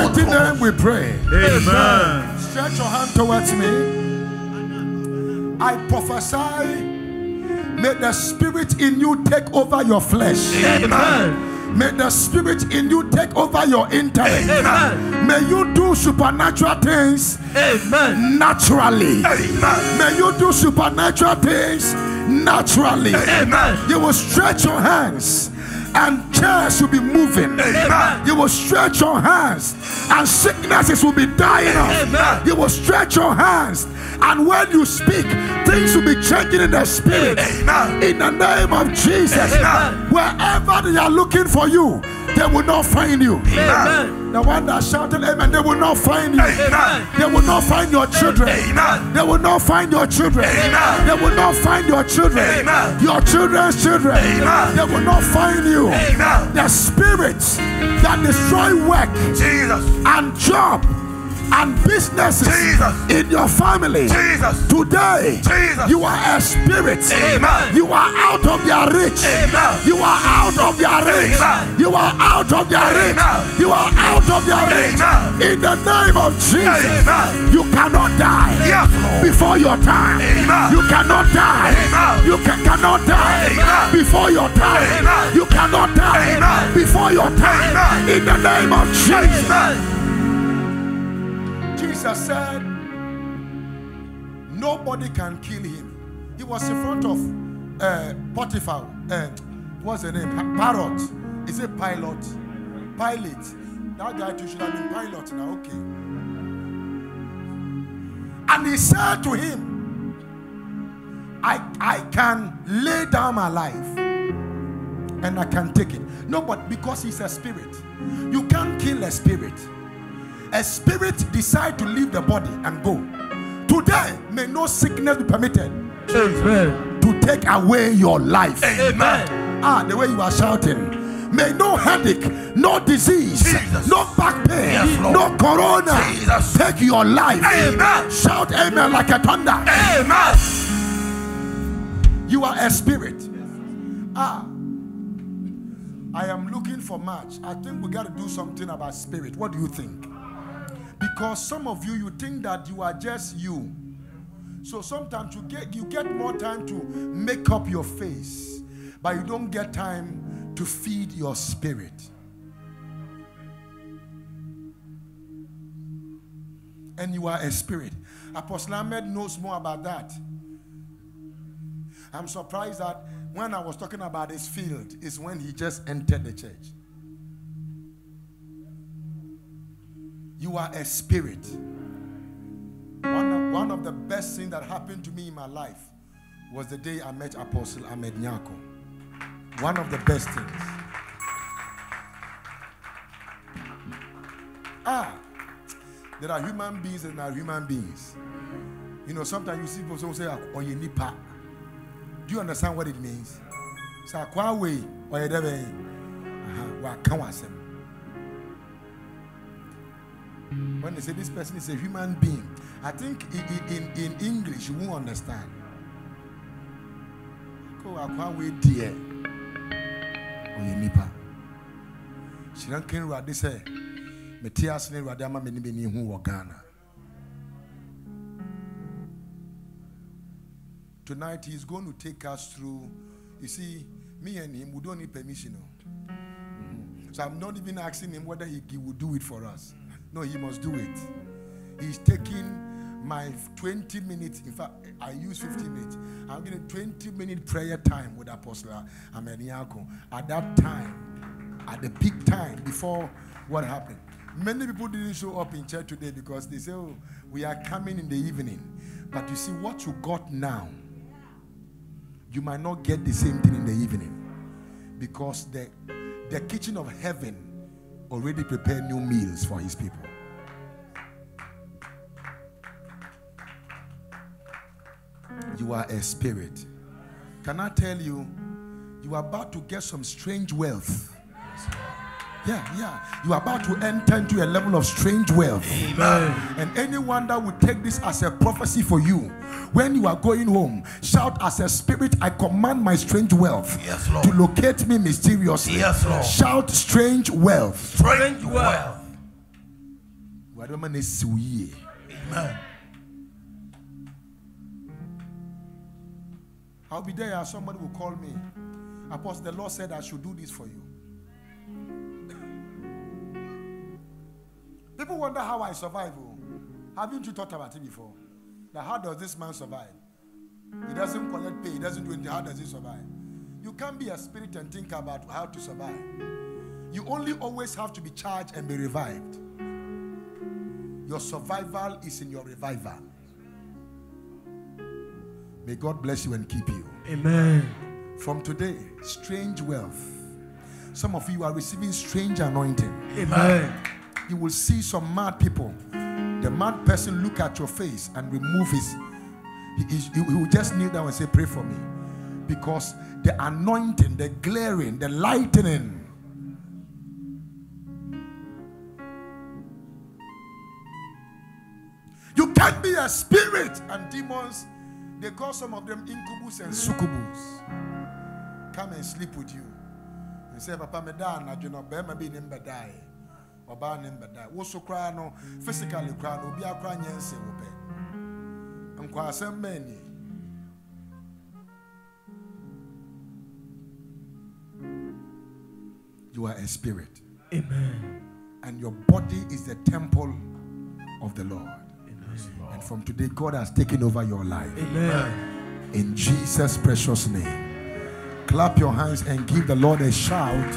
mighty name we pray. Amen. Stretch your hand towards me. I prophesy, may the spirit in you take over your flesh. Amen. May the spirit in you take over your intellect. Amen. May you do supernatural things naturally. Amen. May you do supernatural things naturally. Amen. You will stretch your hands and chairs will be moving. Amen. You will stretch your hands and sicknesses will be dying off. Amen. You will stretch your hands and when you speak, things will be changing in the spirit. Amen. In the name of Jesus. Amen. Wherever they are looking for you, they will not find you. Amen. The one that shouted amen, they will not find you. Amen. They will not find your children. Amen. They will not find your children. Amen. They will not find your children. Amen. Your children's children. Amen. They will not find you. Amen. The spirits that destroy work Jesus. and job and businesses Jesus. in your family. Jesus. Today, Jesus. you are a spirit. Amen. You are out of their reach. Amen. You are out of their reach. Amen. You are out of their reach. Amen. You are out of their reach. Amen. In the name of Jesus, Amen. you cannot die Yes, Lord. before your time. Amen. You cannot die. Amen. You cannot die Amen. before your time. Amen. You cannot die Amen. before your time. Amen. In the name of Jesus. Amen. Jesus said, nobody can kill him. He was in front of Potiphar. What's the name? Parrot. Is it Pilate? Pilate. That guy too should have been Pilate now. Okay. And he said to him, I can lay down my life and I can take it. No, but because he's a spirit, you can't kill a spirit. A spirit decide to leave the body and go. Today, may no sickness be permitted to take away your life. Amen. The way you are shouting. May no headache, no disease, Jesus. no back pain, Yes, Lord. no corona Jesus. take your life. Amen. Shout amen like a thunder. Amen. You are a spirit. I am looking for much. I think we got to do something about spirit. What do you think? Because some of you think that you are just you. So sometimes you get more time to make up your face, but you don't get time to feed your spirit. And you are a spirit. Apostle Ahmed knows more about that. I'm surprised that when I was talking about his field is when he just entered the church. You are a spirit. One of the best things that happened to me in my life was the day I met Apostle Emmanuel Nkum. One of the best things. There are human beings and there are human beings. You know, sometimes you see people say, "Oh, you nipa." Do you understand what it means? So, when they say this person is a human being, I think in English you won't understand. Dear. Or you nipa. She don't care what they say. Metias ne radama meni beni hu Ghana. Tonight he's going to take us through. You see, me and him, we don't need permission. So I'm not even asking him whether he will do it for us. No, he must do it. He's taking my 20 minutes. In fact, I use 15 minutes. I'm getting 20-minute prayer time with Apostle Emmanuel Nkum. At that time, at the peak time, before what happened. Many people didn't show up in church today because they say, "Oh, we are coming in the evening." But you see, what you got now, you might not get the same thing in the evening. Because the kitchen of heaven already prepared new meals for his people. You are a spirit. Can I tell you, you are about to get some strange wealth. Yeah. You are about to enter into a level of strange wealth. Amen. And anyone that would take this as a prophecy for you, when you are going home, shout as a spirit, I command my strange wealth to locate me mysteriously. Yes, Lord. Shout strange wealth. Strange wealth. Amen. I'll be there. Somebody will call me. Apostle, the Lord said I should do this for you. People wonder how I survive. Haven't you thought about it before? Now, how does this man survive? He doesn't collect pay. He doesn't do anything. How does he survive? You can't be a spirit and think about how to survive. You only always have to be charged and be revived. Your survival is in your revival. May God bless you and keep you. Amen. From today, strange wealth. Some of you are receiving strange anointing. Amen. You will see some mad people. The mad person look at your face and remove his. He will just kneel down and say, pray for me. Because the anointing, the glaring, the lightning. You can't be a spirit, and demons, they call some of them incubus and succubus. Come and sleep with you. And say, Papa, me die, na you know, be maybe nimba die. Oba nimba die. Wo so cry no, physically cry no, be a cry nyense wo pe. Nkwa asem ni. You are a spirit. Amen. And your body is the temple of the Lord. And from today, God has taken over your life. Amen. In Jesus' precious name. Clap your hands and give the Lord a shout.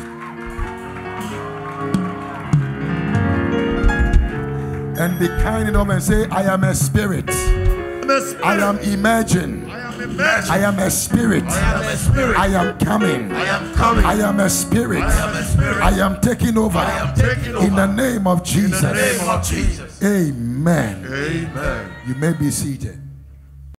And be kind enough and say, I am a spirit. I am emerging. I am a spirit. I am coming. I am a spirit. I am taking over. In the name of Jesus. Amen. Amen. You may be seated.